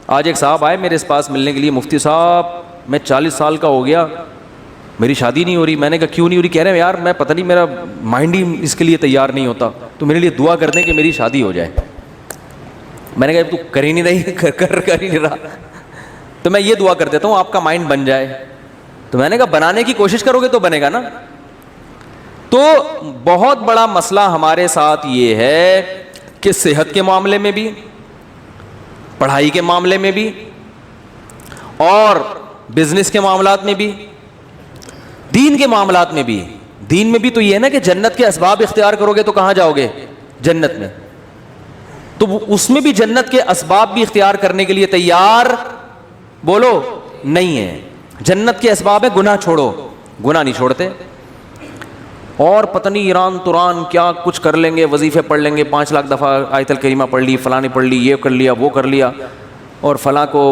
آج ایک صاحب آئے میرے پاس ملنے کے لیے، مفتی صاحب میں 40 سال کا ہو گیا، میری شادی نہیں ہو رہی. میں نے کہا کیوں نہیں ہو رہی؟ کہہ رہے ہیں یار میں پتہ نہیں میرا مائنڈ ہی اس کے لیے تیار نہیں ہوتا، تو میرے لیے دعا کر دیں کہ میری شادی ہو جائے. میں نے کہا تو کر ہی نہیں رہی، کر ہی نہیں رہا، تو میں یہ دعا کر دیتا ہوں آپ کا مائنڈ بن جائے. تو میں نے کہا بنانے کی کوشش کرو گے تو بنے گا نا. تو بہت بڑا مسئلہ ہمارے ساتھ یہ ہے کہ صحت کے معاملے میں بھی، پڑھائی کے معاملے میں بھی، اور بزنس کے معاملات میں بھی، دین کے معاملات میں بھی. دین میں بھی تو یہ ہے نا کہ جنت کے اسباب اختیار کرو گے تو کہاں جاؤ گے؟ جنت میں. تو اس میں بھی جنت کے اسباب بھی اختیار کرنے کے لیے تیار بولو نہیں ہے. جنت کے اسباب ہے گناہ چھوڑو، گناہ نہیں چھوڑتے، اور پتہ نہیں ایران توران کیا کچھ کر لیں گے، وظیفے پڑھ لیں گے، 5 لاکھ دفعہ آیت الکریمہ پڑھ لی، فلاں نے پڑھ لی، یہ کر لیا وہ کر لیا، اور فلاں کو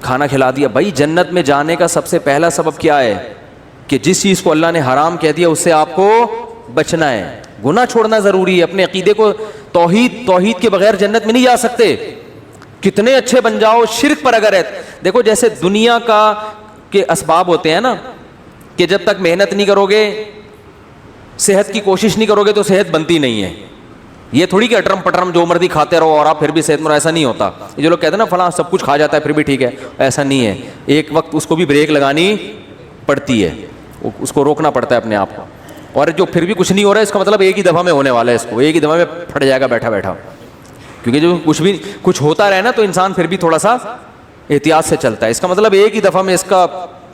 کھانا کھلا دیا. بھائی جنت میں جانے کا سب سے پہلا سبب کیا ہے؟ کہ جس چیز کو اللہ نے حرام کہہ دیا اس سے آپ کو بچنا ہے. گناہ چھوڑنا ضروری ہے. اپنے عقیدے کو توحید کے بغیر جنت میں نہیں جا سکتے. کتنے اچھے بن جاؤ، شرک پر اگر ہے. دیکھو جیسے دنیا کا کے اسباب ہوتے ہیں نا، کہ جب تک محنت نہیں کرو گے، صحت کی کوشش نہیں کرو گے تو صحت بنتی نہیں ہے. یہ تھوڑی کہ اٹرم پٹرم جو مرضی کھاتے رہو اور آپ پھر بھی صحت مند، ایسا نہیں ہوتا. یہ جو لوگ کہتے ہیں نا فلاں سب کچھ کھا جاتا ہے پھر بھی ٹھیک ہے، ایسا نہیں ہے. ایک وقت اس کو بھی بریک لگانی پڑتی ہے، اس کو روکنا پڑتا ہے اپنے آپ کو. اور جو پھر بھی کچھ نہیں ہو رہا ہے اس کا مطلب ایک ہی دفعہ میں ہونے والا ہے، اس کو ایک ہی دفعہ میں پھٹ جائے گا بیٹھا بیٹھا. کیونکہ جو کچھ ہوتا رہے نا تو انسان پھر بھی تھوڑا سا احتیاط سے چلتا ہے. اس کا مطلب ایک ہی دفعہ میں اس کا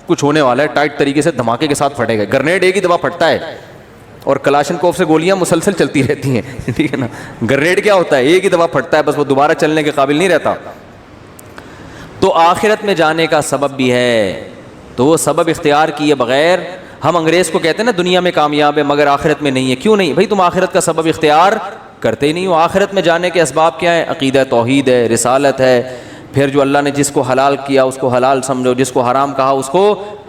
کچھ ہونے والا ہے، ٹائٹ طریقے سے دھماکے کے ساتھ پھٹے گا. گرنیڈ ایک ہی دفعہ پھٹتا ہے اور کلاشنکوف سے گولیاں مسلسل چلتی رہتی ہیں، ٹھیک ہے نا. گرنیڈ کیا ہوتا ہے؟ ایک ہی دفعہ پھٹتا ہے بس، وہ دوبارہ چلنے کے قابل نہیں رہتا. تو آخرت میں جانے کا سبب بھی ہے، تو وہ سبب اختیار کیے بغیر ہم انگریز کو کہتے ہیں نا دنیا میں کامیاب ہے مگر آخرت میں نہیں ہے. کیوں نہیں بھائی؟ تم آخرت کا سبب اختیار کرتے ہی نہیں ہو. آخرت میں جانے کے اسباب کیا ہیں؟ عقیدہ توحید ہے، رسالت ہے. پھر جو اللہ نے جس کو حلال کیا اس کو حلال سمجھو، جس کو حرام کہا اس کو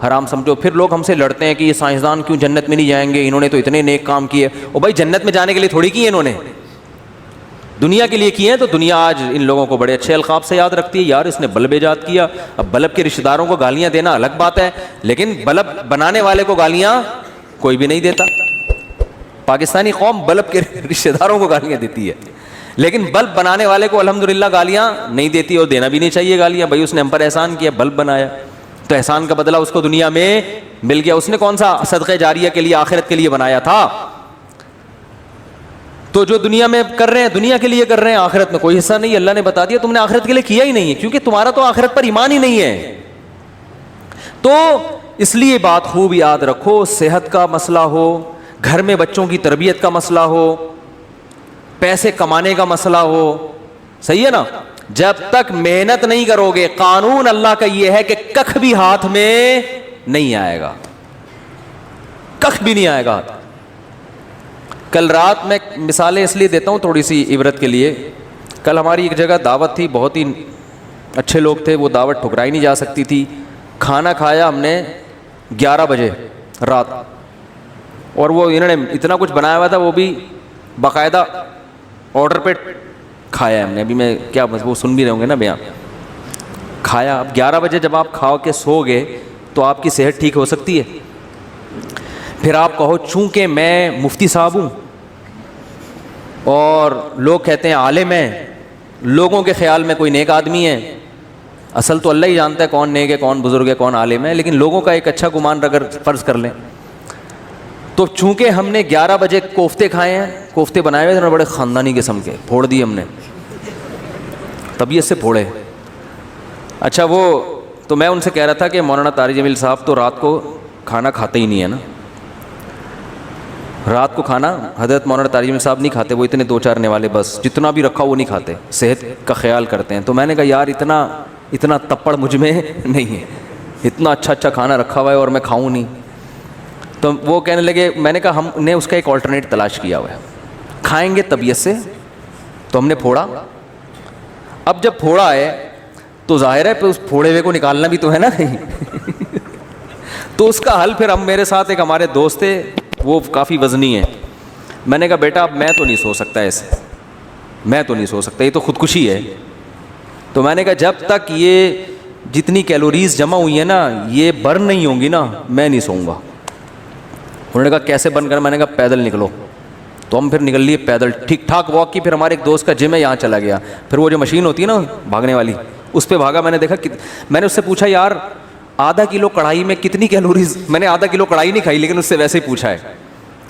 حرام سمجھو. پھر لوگ ہم سے لڑتے ہیں کہ یہ سائنسدان کیوں جنت میں نہیں جائیں گے، انہوں نے تو اتنے نیک کام کیے. او بھائی جنت میں جانے کے لیے تھوڑی کیے انہوں نے، دنیا کے لیے کیے ہیں. تو دنیا آج ان لوگوں کو بڑے اچھے القاب سے یاد رکھتی ہے، یار اس نے بلب ایجاد کیا. اب بلب کے رشتہ داروں کو گالیاں دینا الگ بات ہے، لیکن بلب بنانے والے کو گالیاں کوئی بھی نہیں دیتا. پاکستانی قوم بلب کے رشتہ داروں کو گالیاں دیتی ہے، لیکن بلب بنانے والے کو الحمدللہ گالیاں نہیں دیتی، اور دینا بھی نہیں چاہیے گالیاں. بھائی اس نے ہم پر احسان کیا، بلب بنایا، تو احسان کا بدلہ اس کو دنیا میں مل گیا. اس نے کون سا صدقہ جاریہ کے لیے آخرت کے لیے بنایا تھا؟ تو جو دنیا میں کر رہے ہیں دنیا کے لیے کر رہے ہیں، آخرت میں کوئی حصہ نہیں. اللہ نے بتا دیا تم نے آخرت کے لیے کیا ہی نہیں ہے، کیونکہ تمہارا تو آخرت پر ایمان ہی نہیں ہے. تو اس لیے بات خوب یاد رکھو، صحت کا مسئلہ ہو، گھر میں بچوں کی تربیت کا مسئلہ ہو، پیسے کمانے کا مسئلہ ہو، صحیح ہے نا، جب تک محنت نہیں کرو گے، قانون اللہ کا یہ ہے کہ کخ بھی ہاتھ میں نہیں آئے گا، کخ بھی نہیں آئے گا. کل رات میں مثالیں اس لیے دیتا ہوں تھوڑی سی عبرت کے لیے. کل ہماری ایک جگہ دعوت تھی، بہت ہی اچھے لوگ تھے، وہ دعوت ٹھکرائی نہیں جا سکتی تھی. کھانا کھایا ہم نے 11 بجے رات، اور وہ انہوں نے اتنا کچھ بنایا ہوا تھا، وہ بھی باقاعدہ آرڈر پہ کھایا ہم نے. ابھی میں کیا وہ سن بھی رہے ہوں گے نا بیان. کھایا. اب 11 بجے جب آپ کھا کے سو گئے تو آپ کی صحت ٹھیک ہو سکتی ہے؟ پھر آپ کہو چونکہ میں مفتی صاحب ہوں اور لوگ کہتے ہیں عالم ہے، لوگوں کے خیال میں کوئی نیک آدمی ہے. اصل تو اللہ ہی جانتا ہے کون نیک ہے، کون بزرگ ہے، کون عالم ہے، لیکن لوگوں کا ایک اچھا گمان اگر فرض کر لیں تو چونکہ ہم نے 11 بجے کوفتے کھائے ہیں، کوفتے بنائے ہوئے تھے بڑے خاندانی قسم کے، پھوڑ دیے ہم نے، طبیعت سے پھوڑے. اچھا وہ تو میں ان سے کہہ رہا تھا کہ مولانا طارق جمیل صاحب تو رات کو کھانا کھاتے ہی نہیں ہے نا، رات کو کھانا حضرت مولانا طارق جمیل صاحب نہیں کھاتے، وہ اتنے 2-4 والے بس جتنا بھی رکھا وہ نہیں کھاتے، صحت کا خیال کرتے ہیں. تو میں نے کہا یار اتنا تپڑ مجھ میں نہیں ہے، اتنا اچھا کھانا رکھا ہوا ہے اور میں کھاؤں نہیں. تو وہ کہنے لگے، میں نے کہا ہم نے اس کا ایک آلٹرنیٹ تلاش کیا ہوا ہے، کھائیں گے طبیعت سے. تو ہم نے پھوڑا. اب جب پھوڑا ہے تو ظاہر ہے پھر اس پھوڑے ہوئے کو نکالنا بھی تو ہے نا تو اس کا حل پھر ہم میرے ساتھ ایک ہمارے دوست تھے، وہ کافی وزنی ہے. میں نے کہا بیٹا اب میں تو نہیں سو سکتا ایسے، میں تو نہیں سو سکتا، یہ تو خودکشی ہے. تو میں نے کہا جب تک یہ جتنی کیلوریز جمع ہوئی ہیں نا یہ برن نہیں ہوں گی نا میں نہیں سوؤں گا. انہوں نے کہا کیسے برن کرنا؟ میں نے کہا پیدل نکلو. تو ہم پھر نکل لیے پیدل, ٹھیک ٹھاک واک کی. پھر ہمارے ایک دوست کا جم ہے یہاں چلا گیا, پھر وہ جو مشین ہوتی ہے نا بھاگنے والی اس پہ بھاگا. میں نے دیکھا میں نے اس سے پوچھا یار آدھا کلو کڑھائی میں کتنی کیلوریز, میں نے آدھا کلو کڑھائی نہیں کھائی لیکن اس سے ویسے ہی پوچھا ہے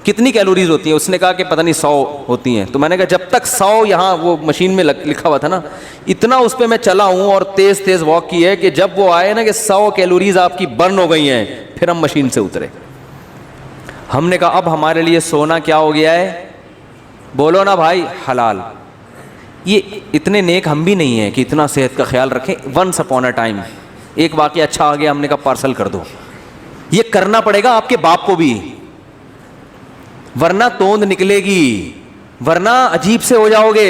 کتنی کیلوریز ہوتی ہیں. اس نے کہا کہ پتہ نہیں 100 ہوتی ہیں. تو میں نے کہا جب تک 100 یہاں وہ مشین میں لکھا ہوا تھا نا اتنا اس پہ میں چلا ہوں اور تیز تیز واک کی ہے کہ جب وہ آئے نا کہ 100 کیلوریز آپ کی برن ہو گئی ہیں پھر ہم مشین سے اترے. ہم نے کہا اب ہمارے لیے سونا کیا ہو گیا ہے؟ بولو نا بھائی, حلال. یہ اتنے نیک ہم بھی نہیں ہیں کہ اتنا صحت کا خیال رکھیں. ونس اپون اے ٹائم ایک واقعہ اچھا آ گیا, ہم نے کہا پارسل کر دو. یہ کرنا پڑے گا آپ کے باپ کو بھی, ورنہ توند نکلے گی, ورنہ عجیب سے ہو جاؤ گے.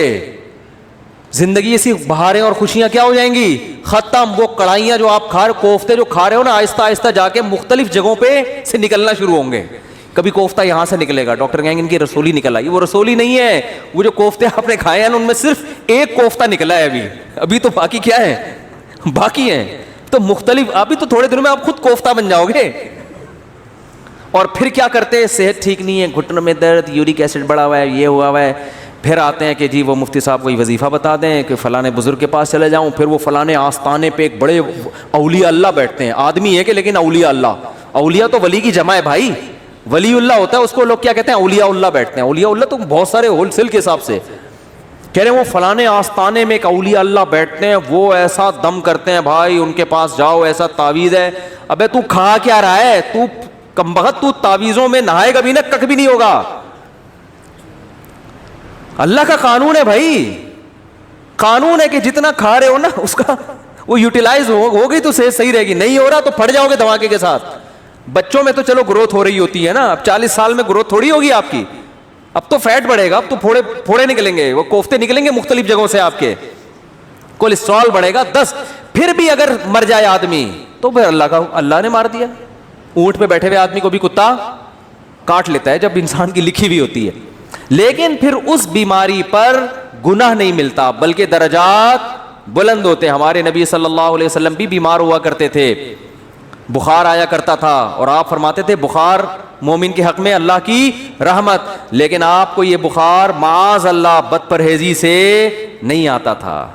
زندگی ایسی بہاریں اور خوشیاں کیا ہو جائیں گی, ختم. وہ کڑھائیاں جو آپ کھا رہے, کوفتے جو کھا رہے ہو نا, آہستہ آہستہ جا کے مختلف جگہوں پہ سے نکلنا شروع ہوں گے. کبھی کوفتہ یہاں سے نکلے گا, ڈاکٹر کہیں گے ان کی رسولی نکل آئی. وہ رسولی نہیں ہے, وہ جو کوفتے آپ نے کھائے ہیں ان میں صرف ایک کوفتہ نکلا ہے. ابھی تو باقی کیا ہے, باقی ہیں. تو مختلف, ابھی تو تھوڑے دنوں میں آپ خود کوفتہ بن جاؤ گے. اور پھر کیا کرتے ہیں, صحت ٹھیک نہیں ہے, گھٹنوں میں درد, یورک ایسڈ بڑھا ہوا ہے, یہ ہوا ہوا ہے. پھر آتے ہیں کہ جی وہ مفتی صاحب کوئی وظیفہ بتا دیں کہ فلاں بزرگ کے پاس چلے جاؤں. پھر وہ فلاں آستانے پہ ایک بڑے اولیاء اللہ بیٹھتے ہیں. آدمی ہے کہ لیکن اولیاء اللہ, اولیاء تو ولی کی جمع ہے بھائی. ولی اللہ ہوتا ہے اس کو لوگ کیا کہتے ہیں, اولیاء اللہ بیٹھتے ہیں. اولیاء اللہ تو بہت سارے ہول سیل کے حساب سے کہہ رہے ہیں. وہ فلاں آستانے میں ایک اولیاء اللہ بیٹھتے ہیں, وہ ایسا دم کرتے ہیں بھائی, ان کے پاس جاؤ ایسا تعویذ ہے. ابے تو کھا کیا رہا ہے, تو کم بخت, تو تعویذوں میں نہائے گا بھی نا کک بھی نہیں ہوگا. اللہ کا قانون ہے بھائی, قانون ہے کہ جتنا کھا رہے ہو نا اس کا وہ یوٹیلائز ہوگی تو صحیح رہے گی. نہیں ہو رہا تو پھٹ جاؤ گے دھماکے کے ساتھ. بچوں میں تو چلو گروتھ ہو رہی ہوتی ہے نا, اب 40 سال میں گروتھ تھوڑی ہوگی آپ کی. اب تو فیٹ بڑھے گا, اب تو پھوڑے نکلیں گے, وہ کوفتے نکلیں گے مختلف جگہوں سے آپ کے, کولیسٹرول بڑھے گا 10. پھر بھی اگر مر جائے آدمی تو پھر اللہ نے مار دیا. اونٹ پہ بیٹھے ہوئے آدمی کو بھی کتا کاٹ لیتا ہے جب انسان کی لکھی ہوئی ہوتی ہے. لیکن پھر اس بیماری پر گناہ نہیں ملتا بلکہ درجات بلند ہوتے ہیں. ہمارے نبی صلی اللہ علیہ وسلم بھی بیمار ہوا کرتے تھے, بخار آیا کرتا تھا, اور آپ فرماتے تھے بخار مومن کے حق میں اللہ کی رحمت. لیکن آپ کو یہ بخار معاذ اللہ بد پرہیزی سے نہیں آتا تھا.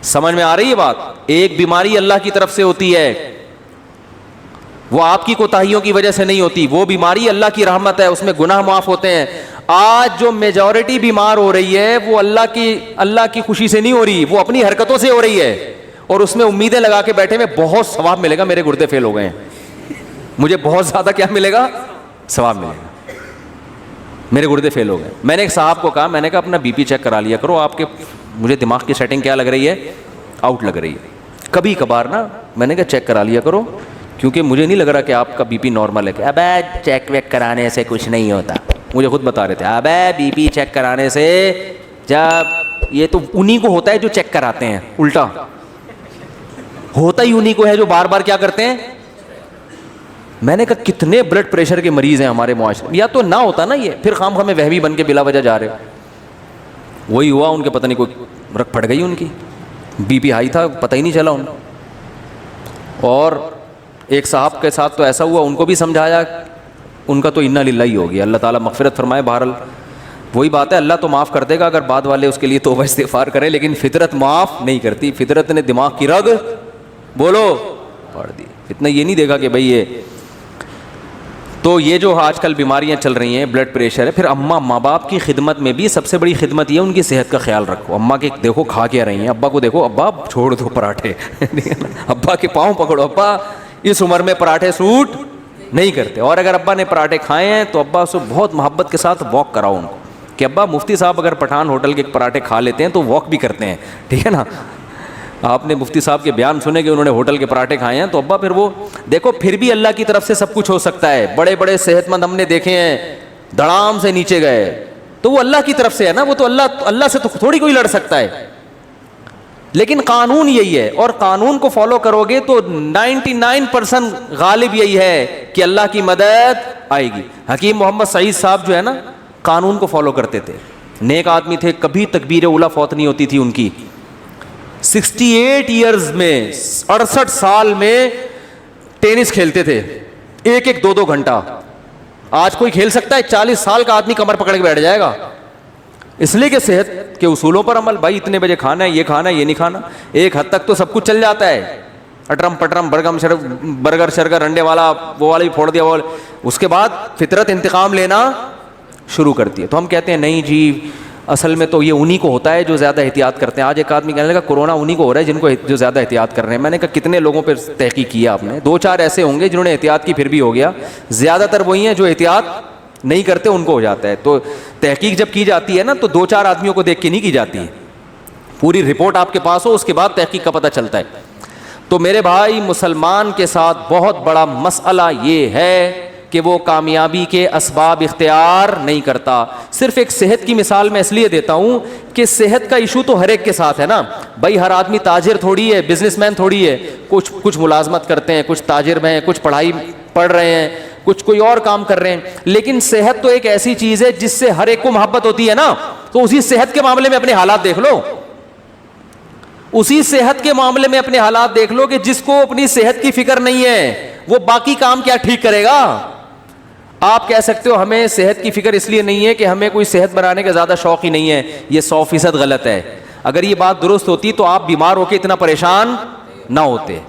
سمجھ میں آ رہی ہے بات؟ ایک بیماری اللہ کی طرف سے ہوتی ہے, وہ آپ کی کوتاہیوں کی وجہ سے نہیں ہوتی. وہ بیماری اللہ کی رحمت ہے, اس میں گناہ معاف ہوتے ہیں. آج جو میجورٹی بیمار ہو رہی ہے وہ اللہ کی خوشی سے نہیں ہو رہی, وہ اپنی حرکتوں سے ہو رہی ہے, اور اس میں امیدیں لگا کے بیٹھے میں بہت ثواب ملے گا, میرے گردے فیل ہو گئے ہیں, مجھے بہت زیادہ کیا ملے گا, ثواب ملے گا, میرے گردے فیل ہو گئے. میں نے ایک صاحب کو کہا, میں نے کہا اپنا بی پی چیک کرا لیا کرو, آپ کے مجھے دماغ کی سیٹنگ کیا لگ رہی ہے, آؤٹ لگ رہی ہے. کبھی کبھار نا میں نے کہا چیک کرا لیا کرو, کیونکہ مجھے نہیں لگ رہا کہ آپ کا بی پی نارمل ہے. کہ ابے چیک ویک کرانے سے کچھ نہیں ہوتا, مجھے خود بتا رہے تھے, ابے بی پی چیک کرانے سے, جب یہ تو انہی کو ہوتا ہے جو چیک کراتے ہیں, الٹا ہوتا ہی انہی کو ہے جو بار بار کیا کرتے ہیں. میں نے کہا کتنے بلڈ پریشر کے مریض ہیں ہمارے معاشرے میں, یا تو نہ ہوتا نا یہ, پھر خام خامے وہمی بن کے بلا وجہ جا رہے ہو. وہی ہوا ان کے, پتہ نہیں کوئی رکھ پھٹ گئی ان کی, بی پی ہائی تھا پتہ ہی نہیں چلا ان. اور ایک صاحب کے ساتھ تو ایسا ہوا, ان کو بھی سمجھایا, ان کا تو انا للہ ہی ہو گیا, اللہ تعالیٰ مغفرت فرمائے. بہرحال وہی بات ہے, اللہ تو معاف کر دے گا اگر بعد والے اس کے لیے توبہ استغفار کریں, لیکن فطرت معاف نہیں کرتی. فطرت نے دماغ کی رگ بولو پاڑ دی. اتنا یہ نہیں دیکھا کہ بھئی یہ تو یہ جو آج کل بیماریاں چل رہی ہیں, بلڈ پریشر ہے. پھر اماں, ماں باپ کی خدمت میں بھی سب سے بڑی خدمت یہ ان کی صحت کا خیال رکھو. اماں کے دیکھو کھا کیا رہی ہیں, ابا کو دیکھو, ابا چھوڑ دو پراٹھے, ابا کے پاؤں پکڑو, ابا اس عمر میں پراٹھے سوٹ نہیں کرتے. اور اگر ابا نے پراٹھے کھائے ہیں تو ابا سے بہت محبت کے ساتھ واک کراؤ ان کو, کہ ابا مفتی صاحب اگر پٹھان ہوٹل کے پراٹھے کھا لیتے ہیں تو واک بھی کرتے ہیں, ٹھیک ہے نا. آپ نے مفتی صاحب کے بیان سنے کہ انہوں نے ہوٹل کے پراٹھے کھائے ہیں, تو ابا پھر وہ دیکھو, پھر بھی اللہ کی طرف سے سب کچھ ہو سکتا ہے. بڑے بڑے صحت مند ہم نے دیکھے ہیں دڑام سے نیچے گئے, تو وہ اللہ کی طرف سے ہے نا, وہ تو اللہ سے تو تھوڑی کوئی لڑ سکتا ہے. لیکن قانون یہی ہے, اور قانون کو فالو کرو گے تو 99% غالب یہی ہے کہ اللہ کی مدد آئے گی. حکیم محمد سعید صاحب جو ہے نا, قانون کو فالو کرتے تھے, نیک آدمی تھے, کبھی تکبیر اولیٰ فوت نہیں ہوتی تھی ان کی. 68 ایئرز میں 68 سال میں ٹینس کھیلتے تھے ایک ایک 2 گھنٹہ. آج کوئی کھیل سکتا ہے؟ 40 سال کا آدمی کمر پکڑ کے بیٹھ جائے گا. اس لیے کہ صحت کے اصولوں پر عمل. بھائی اتنے بجے کھانا ہے، یہ نہیں کھانا. ایک حد تک تو سب کچھ چل جاتا ہے، اٹرم پٹرم برگر شرگر انڈے والا وہ والا بھی پھوڑ دیا. اس کے بعد فطرت انتقام لینا شروع کرتی ہے. تو ہم کہتے ہیں نہیں جی اصل میں تو یہ انہی کو ہوتا ہے جو زیادہ احتیاط کرتے ہیں. آج ایک آدمی کہنے لگا کورونا انہی کو ہو رہا ہے جن کو جو زیادہ احتیاط کر رہے ہیں. میں نے کہا کتنے لوگوں پہ تحقیق کیا آپ نے؟ 2-4 ایسے ہوں گے جنہوں نے احتیاط کی پھر بھی ہو گیا. زیادہ تر وہی ہیں جو احتیاط نہیں کرتے ان کو ہو جاتا ہے. تو تحقیق جب کی جاتی ہے نا تو 2-4 آدمیوں کو دیکھ کے نہیں کی جاتی ہے. پوری رپورٹ آپ کے پاس ہو اس کے بعد تحقیق کا پتہ چلتا ہے. تو میرے بھائی مسلمان کے ساتھ بہت بڑا مسئلہ یہ ہے کہ وہ کامیابی کے اسباب اختیار نہیں کرتا. صرف ایک صحت کی مثال میں اس لیے دیتا ہوں کہ صحت کا ایشو تو ہر ایک کے ساتھ ہے نا بھائی. ہر آدمی تاجر تھوڑی ہے، بزنس مین تھوڑی ہے. کچھ ملازمت کرتے ہیں، کچھ تاجر میں ہیں، کچھ پڑھائی پڑھ رہے ہیں، کچھ کوئی اور کام کر رہے ہیں. لیکن صحت تو ایک ایسی چیز ہے جس سے ہر ایک کو محبت ہوتی ہے نا. تو اسی صحت کے معاملے میں اپنے حالات دیکھ لو. اسی صحت کے معاملے میں اپنے حالات دیکھ لو کہ جس کو اپنی صحت کی فکر نہیں ہے وہ باقی کام کیا ٹھیک کرے گا. آپ کہہ سکتے ہو ہمیں صحت کی فکر اس لیے نہیں ہے کہ ہمیں کوئی صحت بنانے کا زیادہ شوق ہی نہیں ہے. یہ 100% غلط ہے. اگر یہ بات درست ہوتی تو آپ بیمار ہو کے اتنا پریشان نہ ہوتے.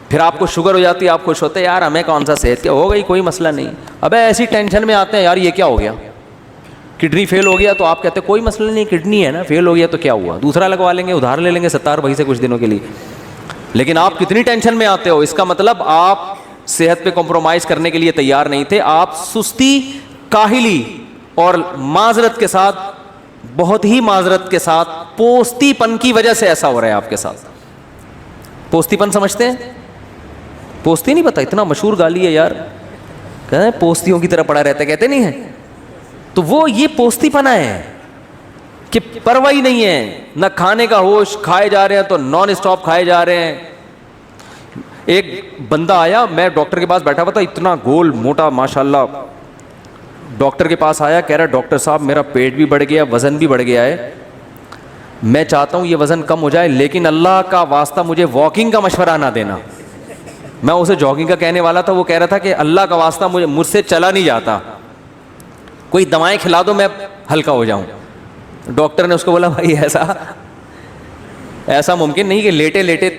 پھر آپ کو شوگر ہو جاتی، آپ خوش ہوتے یار ہمیں کون سا صحت کیا ہو گئی، کوئی مسئلہ نہیں. ابے ایسی ٹینشن میں آتے ہیں یار یہ کیا ہو گیا، کڈنی فیل ہو گیا تو آپ کہتے ہیں کوئی مسئلہ نہیں، کڈنی ہے نا، فیل ہو گیا تو کیا ہوا، دوسرا لگوا لیں گے، ادھار لے لیں گے 70 بھائی سے کچھ دنوں کے لیے. لیکن آپ کتنی ٹینشن میں آتے ہو. اس کا مطلب آپ صحت پہ کمپرومائز کرنے کے لیے تیار نہیں تھے. آپ سستی، کاہلی اور معذرت کے ساتھ، بہت ہی معذرت کے ساتھ، پوستی پن کی وجہ سے ایسا ہو رہا ہے آپ کے ساتھ. پوستی پن سمجھتے ہیں؟ پوستی نہیں پتا، اتنا مشہور گالی ہے یار، کہتے ہیں پوستیوں کی طرح پڑا رہتا ہے، کہتے نہیں ہیں. تو وہ یہ پوستی پنا ہے کہ پرواہ ہی نہیں ہے، نہ کھانے کا ہوش، کھائے جا رہے ہیں تو نان اسٹاپ کھائے جا رہے ہیں. ایک بندہ آیا، میں ڈاکٹر کے پاس بیٹھا ہوا تھا، اتنا گول موٹا ماشاءاللہ. ڈاکٹر کے پاس آیا، کہہ رہا ڈاکٹر صاحب میرا پیٹ بھی بڑھ گیا، وزن بھی بڑھ گیا ہے، میں چاہتا ہوں یہ وزن کم ہو جائے لیکن اللہ کا واسطہ مجھے واکنگ کا مشورہ نہ دینا. میں اسے جاگنگ کا کہنے والا تھا، وہ کہہ رہا تھا کہ اللہ کا واسطہ مجھ سے چلا نہیں جاتا، کوئی دوائیں کھلا دو میں ہلکا ہو جاؤں. ڈاکٹر نے اس کو بولا بھائی ایسا ممکن نہیں کہ لیٹے لیٹے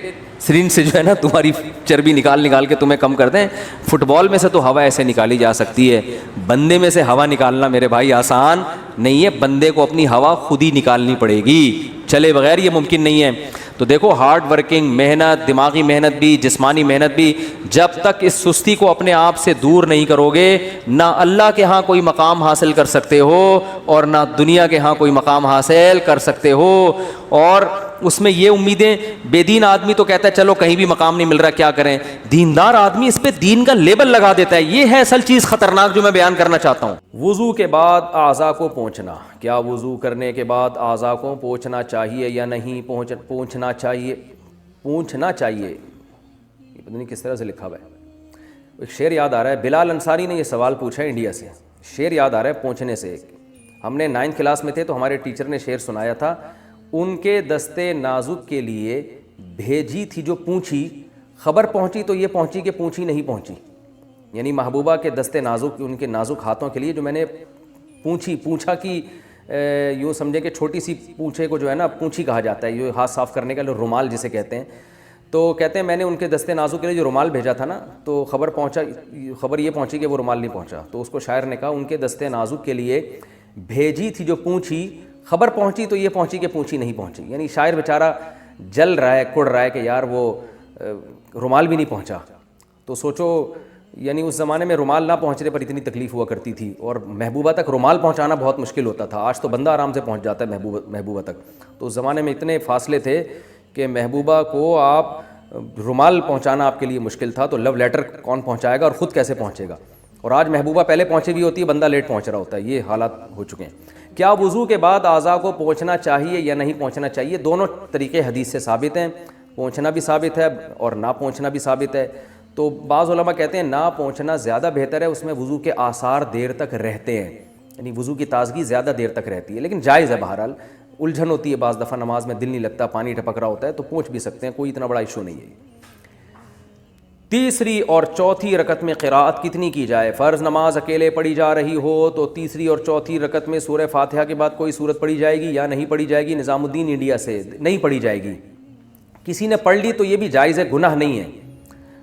سرنج سے جو ہے نا تمہاری چربی نکال کے تمہیں کم کر دیں. فٹ بال میں سے تو ہوا ایسے نکالی جا سکتی ہے، بندے میں سے ہوا نکالنا میرے بھائی آسان نہیں ہے. بندے کو اپنی ہوا خود ہی نکالنی پڑے گی، چلے بغیر یہ ممکن نہیں ہے. تو دیکھو ہارڈ ورکنگ محنت، دماغی محنت بھی، جسمانی محنت بھی، جب تک اس سستی کو اپنے آپ سے دور نہیں کرو گے نہ اللہ کے ہاں کوئی مقام حاصل کر سکتے ہو اور نہ دنیا کے ہاں کوئی مقام حاصل کر سکتے ہو. اور اس میں یہ امیدیں، بے دین آدمی تو کہتا ہے چلو کہیں بھی مقام نہیں مل رہا کیا کریں، دیندار آدمی اس پہ دین کا لیبل لگا دیتا ہے. یہ ہے اصل چیز خطرناک جو میں بیان کرنا چاہتا ہوں. وضو کے بعد اعضاء کو پوچھنا، کیا وضو کرنے کے بعد اعضاء کو پوچھنا چاہیے یا نہیں؟ پوچھنا چاہیے. یہ پتہ نہیں کس طرح سے لکھا ہوا ہے. ایک شعر یاد آ رہا ہے، بلال انصاری نے یہ سوال پوچھا ہے انڈیا سے. شعر یاد آ رہا ہے پوچھنے سے. ہم نے 9th کلاس میں تھے تو ہمارے ٹیچر نے شعر سنایا تھا، ان کے دستے نازک کے لیے بھیجی تھی جو پونچھی، خبر پہنچی تو یہ پہنچی کہ پونچھی نہیں پہنچی. یعنی محبوبہ کے دستے نازک، ان کے نازک ہاتھوں کے لیے جو میں نے پونچھا کی یوں سمجھے کہ چھوٹی سی پونچھے کو جو ہے نا پونچھی کہا جاتا ہے، یہ ہاتھ صاف کرنے کا رومال جسے کہتے ہیں. تو کہتے ہیں میں نے ان کے دستے نازک کے لیے جو رومال بھیجا تھا نا تو خبر یہ پہنچی کہ وہ رومال نہیں پہنچا. تو اس کو شاعر نے کہا ان کے دستے نازک کے لیے بھیجی تھی جو پونچھی، خبر پہنچی تو یہ پہنچی کہ پونچھی نہیں پہنچی. یعنی شاعر بیچارہ جل رہا ہے، کڑ رہا ہے کہ یار وہ رومال بھی نہیں پہنچا. تو سوچو یعنی اس زمانے میں رومال نہ پہنچنے پر اتنی تکلیف ہوا کرتی تھی اور محبوبہ تک رومال پہنچانا بہت مشکل ہوتا تھا. آج تو بندہ آرام سے پہنچ جاتا ہے محبوبہ تک. تو اس زمانے میں اتنے فاصلے تھے کہ محبوبہ کو آپ رومال پہنچانا آپ کے لیے مشکل تھا. تو لو لیٹر کون پہنچائے گا اور خود کیسے پہنچے گا؟ اور آج محبوبہ پہلے پہنچی بھی ہوتی ہے، بندہ لیٹ پہنچ رہا ہوتا ہے. یہ حالات ہو چکے ہیں. کیا وضو کے بعد اعضاء کو پوچھنا چاہیے یا نہیں پوچھنا چاہیے؟ دونوں طریقے حدیث سے ثابت ہیں، پوچھنا بھی ثابت ہے اور نہ پوچھنا بھی ثابت ہے. تو بعض علماء کہتے ہیں نہ پوچھنا زیادہ بہتر ہے، اس میں وضو کے آثار دیر تک رہتے ہیں، یعنی وضو کی تازگی زیادہ دیر تک رہتی ہے. لیکن جائز ہے بہرحال، الجھن ہوتی ہے بعض دفعہ نماز میں، دل نہیں لگتا، پانی ٹپک رہا ہوتا ہے، تو پوچھ بھی سکتے ہیں، کوئی اتنا بڑا ایشو نہیں ہے۔ تیسری اور چوتھی رکعت میں قراءت کتنی کی جائے؟ فرض نماز اکیلے پڑھی جا رہی ہو تو تیسری اور چوتھی رکعت میں سورہ فاتحہ کے بعد کوئی سورت پڑھی جائے گی یا نہیں پڑھی جائے گی؟ نظام الدین انڈیا سے، نہیں پڑھی جائے گی۔ کسی نے پڑھ لی تو یہ بھی جائز ہے، گناہ نہیں ہے،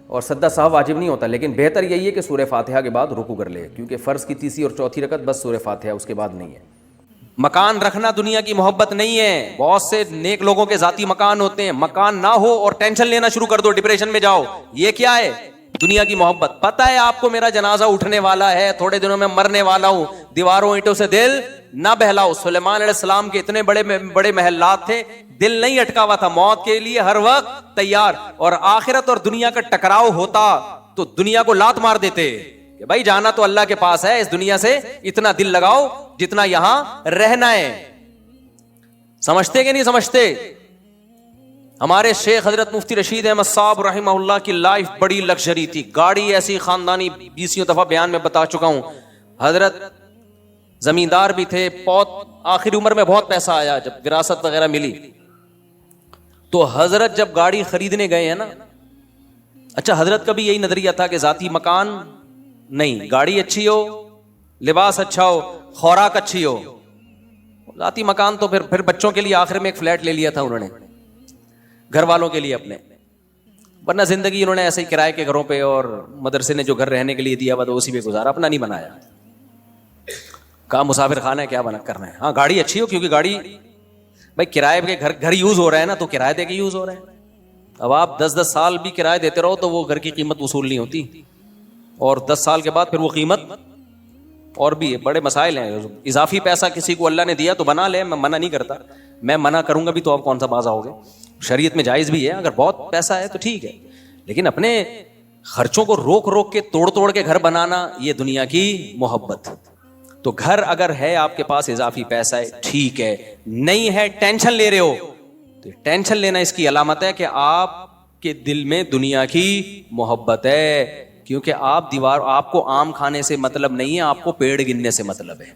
اور سدا صاحب واجب نہیں ہوتا، لیکن بہتر یہی ہے کہ سورہ فاتحہ کے بعد رکوع کر لے، کیونکہ فرض کی تیسری اور چوتھی رکعت بس سورہ فاتحہ، اس کے بعد نہیں ہے۔ مکان رکھنا دنیا کی محبت نہیں ہے۔ بہت سے نیک لوگوں کے ذاتی مکان ہوتے ہیں، مکان نہ ہو اور ٹینشن لینا شروع کر دو، ڈپریشن میں جاؤ، یہ کیا ہے؟ دنیا کی محبت۔ پتہ ہے آپ کو میرا جنازہ اٹھنے والا ہے، تھوڑے دنوں میں مرنے والا ہوں، دیواروں اینٹوں سے دل نہ بہلاؤ۔ سلیمان علیہ السلام کے اتنے بڑے بڑے محلات تھے، دل نہیں اٹکا ہوا تھا، موت کے لیے ہر وقت تیار۔ اور آخرت اور دنیا کا ٹکراؤ ہوتا تو دنیا کو لات مار دیتے کہ بھائی جانا تو اللہ کے پاس ہے، اس دنیا سے اتنا دل لگاؤ جتنا یہاں رہنا ہے۔ سمجھتے کہ نہیں سمجھتے؟ ہمارے شیخ حضرت مفتی رشید احمد صاحب رحمہ اللہ کی لائف بڑی لگژری تھی، گاڑی ایسی خاندانی، 20 دفعہ بیان میں بتا چکا ہوں۔ حضرت زمیندار بھی تھے، بہت آخری عمر میں بہت پیسہ آیا جب وراثت وغیرہ ملی، تو حضرت جب گاڑی خریدنے گئے ہیں نا، اچھا حضرت کا بھی یہی نظریہ تھا کہ ذاتی مکان نہیں، گاڑی اچھی ہو، لباس اچھا ہو، خوراک اچھی ہو، ذاتی مکان تو پھر بچوں کے لیے آخر میں ایک فلیٹ لے لیا تھا انہوں نے، گھر والوں کے لیے اپنے، ورنہ زندگی انہوں نے ایسے ہی کرائے کے گھروں پہ اور مدرسے نے جو گھر رہنے کے لیے دیا ہوا تو اسی پہ گزارا، اپنا نہیں بنایا۔ کہا مسافر خانہ ہے، کیا بنا کرنا ہے، ہاں گاڑی اچھی ہو، کیونکہ گاڑی بھائی کرائے کے گھر یوز ہو رہا ہے نا، تو کرایہ دے کے یوز ہو رہا ہے۔ اب آپ 10 سال بھی کرایہ دیتے رہو تو وہ گھر کی قیمت وصول نہیں ہوتی، اور 10 سال کے بعد پھر وہ قیمت، اور بھی بڑے مسائل ہیں۔ اضافی پیسہ کسی کو اللہ نے دیا تو بنا لے، میں منع نہیں کرتا، میں منع کروں گا بھی تو آپ کون سا باز آؤ گے، شریعت میں جائز بھی ہے، اگر بہت پیسہ ہے تو ٹھیک ہے، لیکن اپنے خرچوں کو روک روک کے توڑ کے گھر بنانا، یہ دنیا کی محبت۔ تو گھر اگر ہے آپ کے پاس اضافی پیسہ ہے ٹھیک ہے، نہیں ہے ٹینشن لے رہے ہو، تو ٹینشن لینا اس کی علامت ہے کہ آپ کے دل میں دنیا کی محبت ہے، کیونکہ آپ کو آم کھانے سے مطلب نہیں ہے، آپ کو پیڑ گننے سے مطلب ہے۔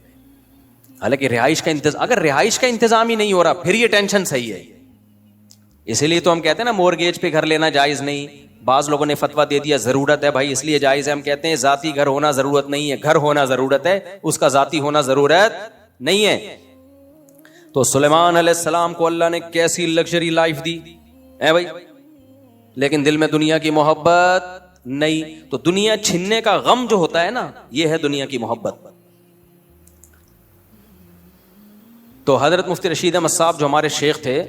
حالانکہ رہائش کا انتظام، اگر رہائش کا انتظام ہی نہیں ہو رہا پھر یہ ٹینشن صحیح ہے۔ اسی لیے تو ہم کہتے ہیں نا مورگیج پہ گھر لینا جائز نہیں، بعض لوگوں نے فتویٰ دے دیا ضرورت ہے، بھائی اس لیے جائز ہے، ہم کہتے ہیں ذاتی گھر ہونا ضرورت نہیں ہے، گھر ہونا ضرورت ہے، اس کا ذاتی ہونا ضرورت نہیں ہے۔ تو سلیمان علیہ السلام کو اللہ نے کیسی لگژری لائف دی ہے بھائی، لیکن دل میں دنیا کی محبت نہیں۔ تو دنیا چھننے کا غم جو ہوتا ہے نا، یہ ہے دنیا کی محبت۔ تو حضرت مفتی رشید احمد صاحب جو ہمارے شیخ تھے،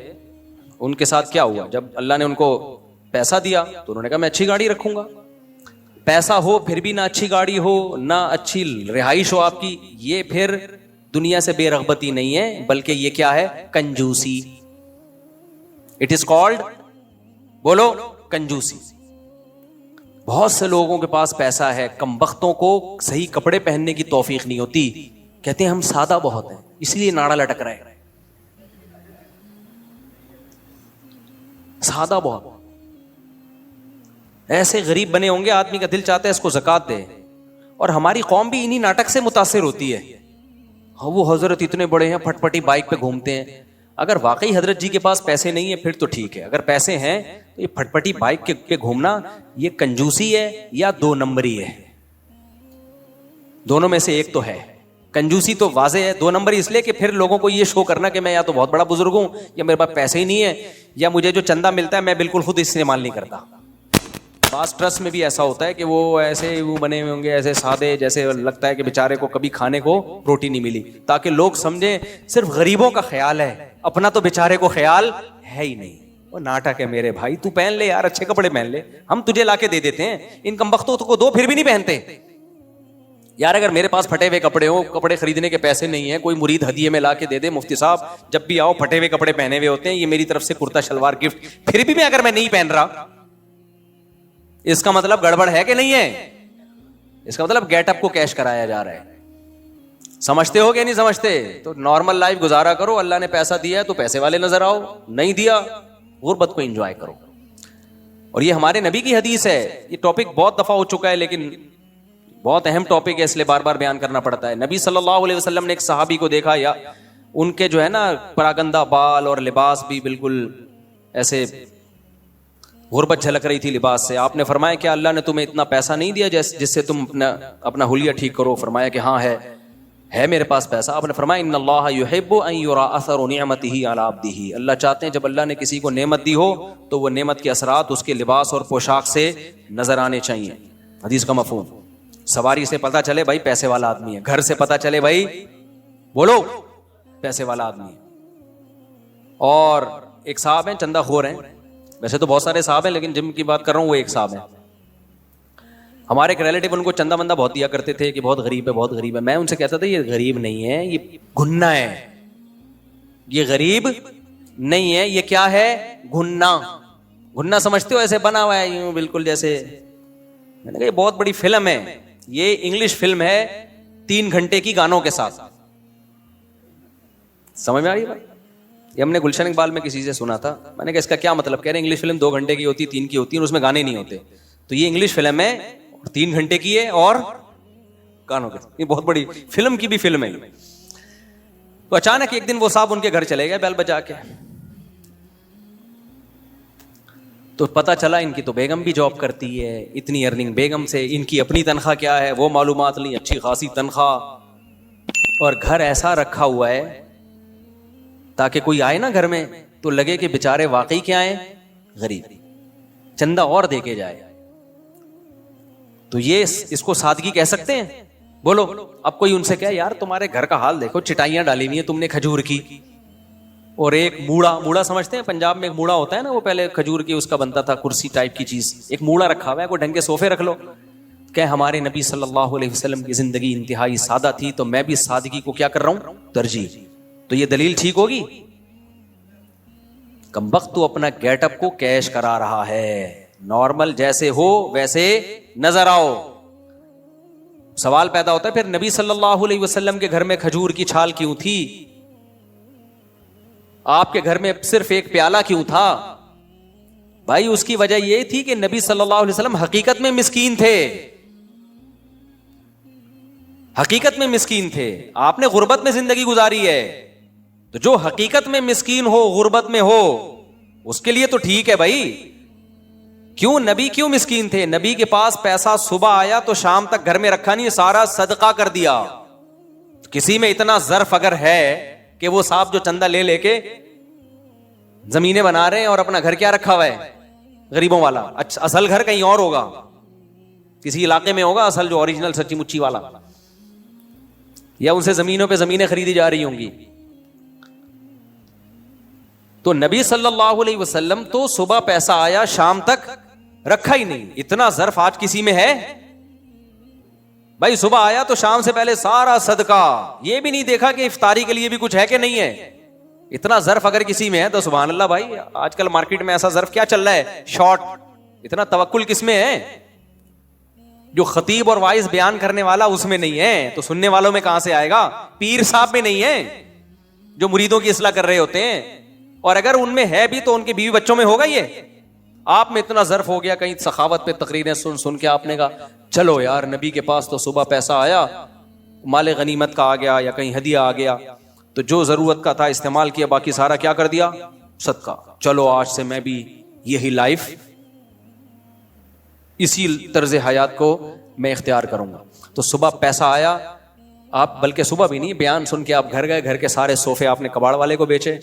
ان کے ساتھ کیا ہوا، جب اللہ نے ان کو پیسہ دیا تو انہوں نے کہا میں اچھی گاڑی رکھوں گا۔ پیسہ ہو پھر بھی نہ اچھی گاڑی ہو، نہ اچھی رہائش ہو آپ کی، یہ پھر دنیا سے بے رغبتی نہیں ہے، بلکہ یہ کیا ہے؟ کنجوسی۔ اٹ از کالڈ، بولو، کنجوسی۔ بہت سے لوگوں کے پاس پیسہ ہے، کم بختوں کو صحیح کپڑے پہننے کی توفیق نہیں ہوتی، کہتے ہیں ہم سادہ بہت ہیں اس لیے ناڑا لٹک رہے ہیں، سادہ بہت۔ ایسے غریب بنے ہوں گے، آدمی کا دل چاہتا ہے اس کو زکات دے، اور ہماری قوم بھی انہی ناٹک سے متاثر ہوتی ہے۔ وہ حضرت اتنے بڑے ہیں، پھٹ پٹی بائک پہ گھومتے ہیں۔ اگر واقعی حضرت جی کے پاس پیسے نہیں ہیں پھر تو ٹھیک ہے، اگر پیسے ہیں تو یہ پھٹ پٹی بائک پہ گھومنا یہ کنجوسی ہے یا 2 نمبری ہے؟ دونوں میں سے ایک تو ہے۔ کنجوسی تو واضح ہے، 2 نمبری اس لیے کہ پھر لوگوں کو یہ شو کرنا کہ میں یا تو بہت بڑا بزرگ ہوں، یا میرے پاس پیسے ہی نہیں ہے، یا مجھے جو چندہ ملتا ہے میں بالکل خود استعمال نہیں کرتا۔ بعض ٹرسٹ میں بھی ایسا ہوتا ہے کہ وہ ایسے وہ بنے ہوئے ہوں گے، ایسے سادے، جیسے لگتا ہے کہ بیچارے کو کبھی کھانے کو روٹی نہیں ملی، تاکہ لوگ سمجھیں صرف غریبوں کا خیال ہے، اپنا تو بیچارے کو خیال ہے ہی نہیں۔ وہ ناٹک ہے میرے بھائی، تو پہن لے یار، اچھے کپڑے پہن لے، ہم تجھے لا کے دے دیتے ہیں، ان کمبختوں کو دو پھر بھی نہیں پہنتے۔ یار اگر میرے پاس پھٹے ہوئے کپڑے ہوں، کپڑے خریدنے کے پیسے نہیں ہیں، کوئی مرید ہدیے میں لا کے دے دے، مفتی صاحب جب بھی آؤ پھٹے ہوئے کپڑے پہنے ہوئے ہوتے ہیں، یہ میری طرف سے کرتا شلوار گفٹ، پھر بھی میں اگر میں نہیں پہن رہا، اس کا مطلب گڑبڑ ہے کہ نہیں ہے؟ اس کا مطلب گیٹ اپ کو کیش کرایا جا رہا ہے۔ سمجھتے ہو کہ نہیں سمجھتے؟ تو نارمل لائف گزارا کرو، اللہ نے پیسہ دیا ہے تو پیسے والے نظر آؤ، نہیں دیا غربت کو انجوائے کرو۔ اور یہ ہمارے نبی کی حدیث ہے، یہ ٹاپک بہت دفعہ ہو چکا ہے لیکن بہت اہم ٹاپک ہے، اس لیے بار بار بیان کرنا پڑتا ہے۔ نبی صلی اللہ علیہ وسلم نے ایک صحابی کو دیکھا، یا ان کے جو ہے نا پراگندہ بال اور لباس بھی بالکل ایسے غربت جھلک رہی تھی لباس سے. آپ نے فرمایا کہ اللہ نے تمہیں اتنا پیسہ نہیں دیا جس سے تم اپنا حلیہ ٹھیک کرو؟ فرمایا کہ ہاں ہے میرے پاس پیسہ. آپ نے فرمایا ان اللہ یحب ان یرا اثر نعمتہ علی عبدہ, اللہ چاہتے ہیں جب اللہ نے کسی کو نعمت دی ہو تو وہ نعمت کے اثرات اس کے لباس اور پوشاک سے نظر آنے چاہیے. حدیث کا مفہوم, سواری سے پتہ چلے بھائی پیسے والا آدمی ہے, گھر سے پتہ چلے بھائی بولو پیسے والا آدمی ہے. اور ایک صاحب ہیں چندہ خور ہیں, ویسے تو بہت سارے صاحب ہیں لیکن جن کی بات کر رہا ہوں وہ ایک صاحب ہیں. ہمارے ایک ریلیٹیو ان کو چندہ بندہ بہت دیا کرتے تھے کہ بہت غریب ہے بہت غریب ہے. میں ان سے کہتا تھا یہ غریب نہیں ہے, یہ گھنا ہے, یہ غریب نہیں ہے, یہ کیا ہے, گھنا. گھنا سمجھتے ہو ایسے بنا ہوا ہے یوں بالکل جیسے, میں نے کہا یہ بہت بڑی فلم ہے, یہ انگلش فلم ہے 3 گھنٹے کی گانوں کے ساتھ. سمجھ میں آ رہی ہے؟ یہ ہم نے گلشن اقبال میں کسی سے سنا تھا. میں نے کہا اس کا کیا مطلب؟ کہہ رہے انگلش فلم 2 گھنٹے کی ہوتی ہے 3 کی ہوتی ہے اور اس میں گانے نہیں ہوتے, تو یہ انگلش فلم ہے 3 گھنٹے کی ہے اور گانوں کے, یہ بہت بڑی فلم کی بھی فلم ہے. تو اچانک ایک دن وہ صاحب ان کے گھر چلے گئے بیل بجا کے, تو پتا چلا ان کی تو بیگم بھی جاب کرتی ہے, اتنی ارننگ بیگم سے, ان کی اپنی تنخواہ کیا ہے وہ معلومات لی, اچھی خاصی تنخواہ, اور گھر ایسا رکھا ہوا ہے تاکہ کوئی آئے نا گھر میں تو لگے کہ بیچارے واقعی کیا ہیں, غریب, چندہ اور دے کے جائے. تو یہ اس کو سادگی کہہ سکتے ہیں؟ بولو. اب کوئی ان سے کہے یار تمہارے گھر کا حال دیکھو, چٹائیاں ڈالی ہوئی ہیں تم نے کھجور کی, اور ایک موڑا سمجھتے ہیں پنجاب میں ایک موڑا ہوتا ہے نا, وہ پہلے کھجور کی اس کا بنتا تھا کرسی ٹائپ کی چیز, ایک موڑا رکھا ہوا ہے, کوئی ڈھنگ کے صوفے رکھ لو. کہ ہمارے نبی صلی اللہ علیہ وسلم کی زندگی انتہائی سادہ تھی تو میں بھی سادگی کو کیا کر رہا ہوں, ترجیح. تو یہ دلیل ٹھیک ہوگی؟ کمبخت تو اپنا گیٹ اپ کو کیش کرا رہا ہے, نارمل جیسے ہو ویسے نظر آؤ. سوال پیدا ہوتا ہے پھر نبی صلی اللہ علیہ وسلم کے گھر میں کھجور کی چھال کیوں تھی, آپ کے گھر میں صرف ایک پیالہ کیوں تھا؟ بھائی اس کی وجہ یہ تھی کہ نبی صلی اللہ علیہ وسلم حقیقت میں مسکین تھے, حقیقت میں مسکین تھے. آپ نے غربت میں زندگی گزاری ہے, تو جو حقیقت میں مسکین ہو غربت میں ہو اس کے لیے تو ٹھیک ہے بھائی. کیوں نبی کیوں مسکین تھے؟ نبی کے پاس پیسہ صبح آیا تو شام تک گھر میں رکھا نہیں, سارا صدقہ کر دیا. کسی میں اتنا ظرف اگر ہے کہ وہ صاحب جو چندہ لے کے زمینیں بنا رہے ہیں اور اپنا گھر کیا رکھا ہوا ہے غریبوں والا, اچھا اصل گھر کہیں اور ہوگا, کسی علاقے میں ہوگا اصل جو اوریجنل سچی مچی والا, یا ان سے زمینوں پہ زمینیں خریدی جا رہی ہوں گی. تو نبی صلی اللہ علیہ وسلم تو صبح پیسہ آیا شام تک رکھا ہی نہیں. اتنا ظرف آج کسی میں ہے بھائی, صبح آیا تو شام سے پہلے سارا صدقہ, یہ بھی نہیں دیکھا کہ افطاری کے لیے بھی کچھ ہے کہ نہیں ہے. اتنا ظرف اگر کسی میں ہے تو سبحان اللہ بھائی. آج کل مارکیٹ میں ایسا ظرف کیا چل رہا ہے, شارٹ. اتنا توکل کس میں ہے؟ جو خطیب اور وائز بیان کرنے والا اس میں نہیں ہے, تو سننے والوں میں کہاں سے آئے گا؟ پیر صاحب میں نہیں ہے جو مریدوں کی اصلاح کر رہے ہوتے ہیں, اور اگر ان میں ہے بھی تو ان کے بیوی بچوں میں ہوگا. یہ آپ میں اتنا ظرف ہو گیا, کہیں سخاوت پہ تقریریں سن کے آپ نے کہا چلو یار نبی کے پاس تو صبح پیسہ آیا, مال غنیمت کا آ گیا یا کہیں ہدیہ آ گیا, تو جو ضرورت کا تھا استعمال کیا, باقی سارا کیا کر دیا, صدقہ. چلو آج سے میں بھی یہی لائف, اسی طرز حیات کو میں اختیار کروں گا. تو صبح پیسہ آیا, آپ بلکہ صبح بھی نہیں, بیان سن کے آپ گھر گئے, گھر کے سارے صوفے آپ نے کباڑ والے کو بیچے,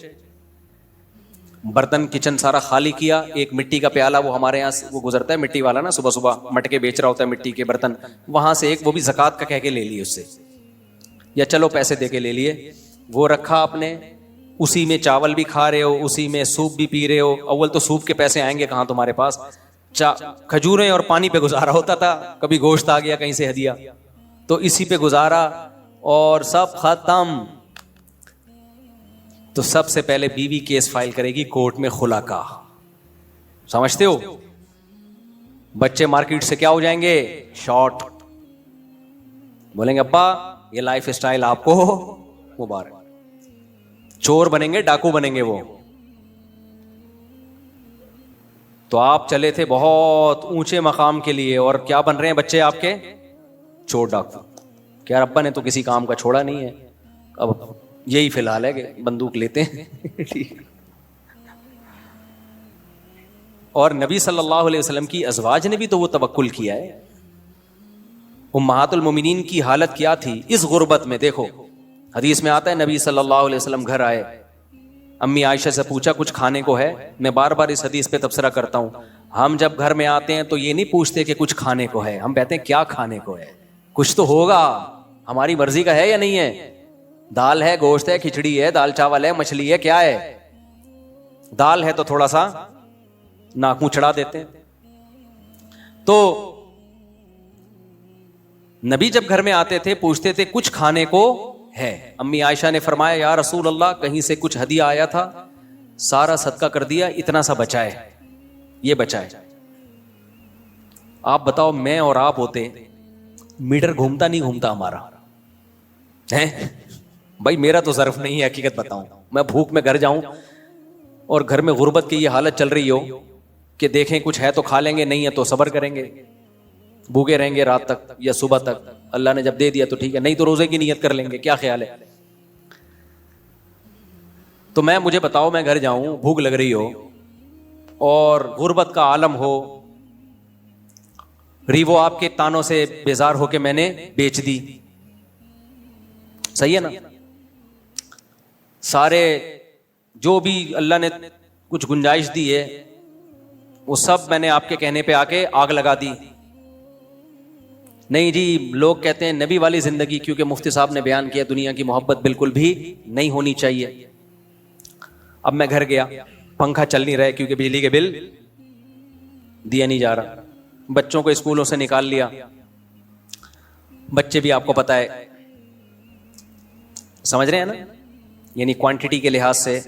برتن کچن سارا خالی کیا. ایک مٹی کا پیالہ, وہ ہمارے یہاں وہ گزرتا ہے مٹی والا نا, صبح صبح مٹکے بیچ رہا ہوتا ہے مٹی کے برتن, وہاں سے ایک وہ بھی زکوٰۃ کا کہہ کے لے لیے اس سے, یا چلو پیسے دے کے لے لیے, وہ رکھا آپ نے. اسی میں چاول بھی کھا رہے ہو, اسی میں سوپ بھی پی رہے ہو. اول تو سوپ کے پیسے آئیں گے کہاں تمہارے پاس, کھجوریں اور پانی پہ گزارا ہوتا تھا, کبھی گوشت آ گیا کہیں سے ہدیہ, تو اسی پہ گزارا اور سب ختم. تو سب سے پہلے بیوی کیس فائل کرے گی کورٹ میں خلا کا, سمجھتے ہو؟ بچے مارکیٹ سے کیا ہو جائیں گے, شارٹ. بولیں گے ابا یہ لائف اسٹائل آپ کو مبارک. چور بنیں گے, ڈاکو بنیں گے وہ. تو آپ چلے تھے بہت اونچے مقام کے لیے, اور کیا بن رہے ہیں بچے آپ کے, چور ڈاکو. کہ یار ابا نے تو کسی کام کا چھوڑا نہیں ہے, اب یہی فی الحال ہے کہ بندوق لیتے ہیں. اور نبی صلی اللہ علیہ وسلم کی ازواج نے بھی تو وہ توکل کیا ہے. امہات المومنین کی حالت کیا تھی اس غربت میں؟ دیکھو حدیث میں آتا ہے نبی صلی اللہ علیہ وسلم گھر آئے, امی عائشہ سے پوچھا کچھ کھانے کو ہے. میں بار بار اس حدیث پہ تبصرہ کرتا ہوں, ہم جب گھر میں آتے ہیں تو یہ نہیں پوچھتے کہ کچھ کھانے کو ہے, ہم کہتے ہیں کیا کھانے کو ہے. کچھ تو ہوگا, ہماری مرضی کا ہے یا نہیں ہے؟ دال ہے, گوشت ہے, کھچڑی ہے, دال چاول ہے, مچھلی ہے, کیا ہے؟ دال ہے تو تھوڑا سا ناک منہ چڑھا دیتے ہیں. تو نبی جب گھر میں آتے تھے پوچھتے تھے کچھ کھانے کو ہے. امی عائشہ نے فرمایا یا رسول اللہ کہیں سے کچھ ہدیہ آیا تھا, سارا صدقہ کر دیا, اتنا سا بچا ہے, یہ بچا ہے. آپ بتاؤ میں اور آپ ہوتے, میٹر گھومتا نہیں گھومتا ہمارا ہے بھائی؟ میرا تو ظرف نہیں ہے, حقیقت بتاؤں, میں بھوک میں گھر جاؤں اور گھر میں غربت کی یہ حالت چل رہی ہو کہ دیکھیں کچھ ہے تو کھا لیں گے, نہیں ہے تو صبر کریں گے, بھوکے رہیں گے رات تک یا صبح تک, اللہ نے جب دے دیا تو ٹھیک ہے, نہیں تو روزے کی نیت کر لیں گے. کیا خیال ہے؟ تو مجھے بتاؤ, میں گھر جاؤں, بھوک لگ رہی ہو اور غربت کا عالم ہو, ریوو آپ کے تانوں سے بیزار ہو کے میں نے بیچ دی, صحیح ہے نا؟ سارے جو بھی اللہ نے کچھ گنجائش دی ہے وہ سب میں نے آپ کے کہنے پہ آ کے آگ لگا دی. نہیں جی, لوگ کہتے ہیں نبی والی زندگی, کیونکہ مفتی صاحب نے بیان کیا دنیا کی محبت بالکل بھی نہیں ہونی چاہیے. اب میں گھر گیا, پنکھا چل نہیں رہا کیونکہ بجلی کے بل دیا نہیں جا رہا, بچوں کو اسکولوں سے نکال لیا, بچے بھی آپ کو پتا ہے سمجھ رہے ہیں نا, یعنی کوانٹٹی کے لحاظ سے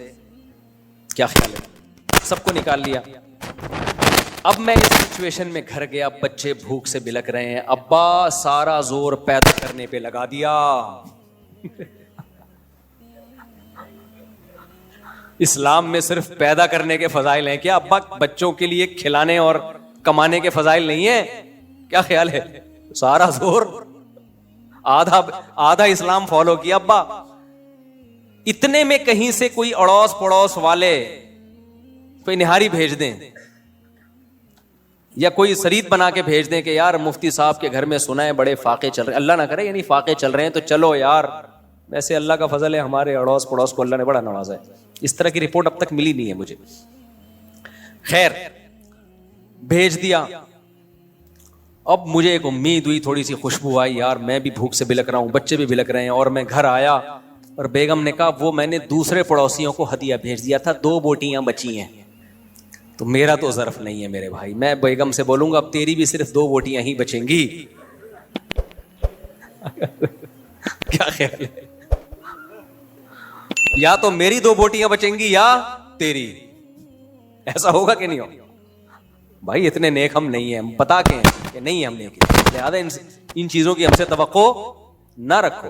کیا خیال ہے, سب کو نکال لیا. اب میں اس سچویشن میں گھر گیا, بچے بھوک سے بلک رہے ہیں, ابا سارا زور پیدا کرنے پہ لگا دیا. اسلام میں صرف پیدا کرنے کے فضائل ہیں کیا ابا؟ بچوں کے لیے کھلانے اور کمانے کے فضائل نہیں ہیں؟ کیا خیال ہے؟ سارا زور آدھا اسلام فالو کیا ابا. اتنے میں کہیں سے کوئی اڑوس پڑوس والے کوئی نہاری بھیج دیں یا کوئی سرید بنا کے بھیج دیں کہ یار مفتی صاحب کے گھر میں سنا ہے بڑے فاقے چل رہے ہیں, اللہ نہ کرے یعنی فاقے چل رہے ہیں تو چلو یار. ویسے اللہ کا فضل ہے, ہمارے اڑوس پڑوس کو اللہ نے بڑا نوازا ہے. اس طرح کی رپورٹ اب تک ملی نہیں ہے مجھے. خیر, بھیج دیا. اب مجھے ایک امید ہوئی, تھوڑی سی خوشبو آئی, یار میں بھی بھوک سے بلک رہا ہوں, بچے بھی بلک رہے ہیں. اور میں گھر آیا اور بیگم نے کہا وہ میں نے دوسرے پڑوسیوں کو ہدیہ بھیج دیا تھا, 2 بوٹیاں بچی ہیں. تو میرا تو ظرف نہیں ہے میرے بھائی, میں بیگم سے بولوں گا اب تیری بھی صرف 2 بوٹیاں ہی بچیں گی. کیا خیال ہے؟ یا تو میری 2 بوٹیاں بچیں گی یا تیری. ایسا ہوگا کہ نہیں ہوگا؟ بھائی اتنے نیک ہم نہیں ہیں, ہم بتا کے ہیں کہ نہیں ہیں ہم نیک, لہذا ان چیزوں کی ہم سے توقع نہ رکھو.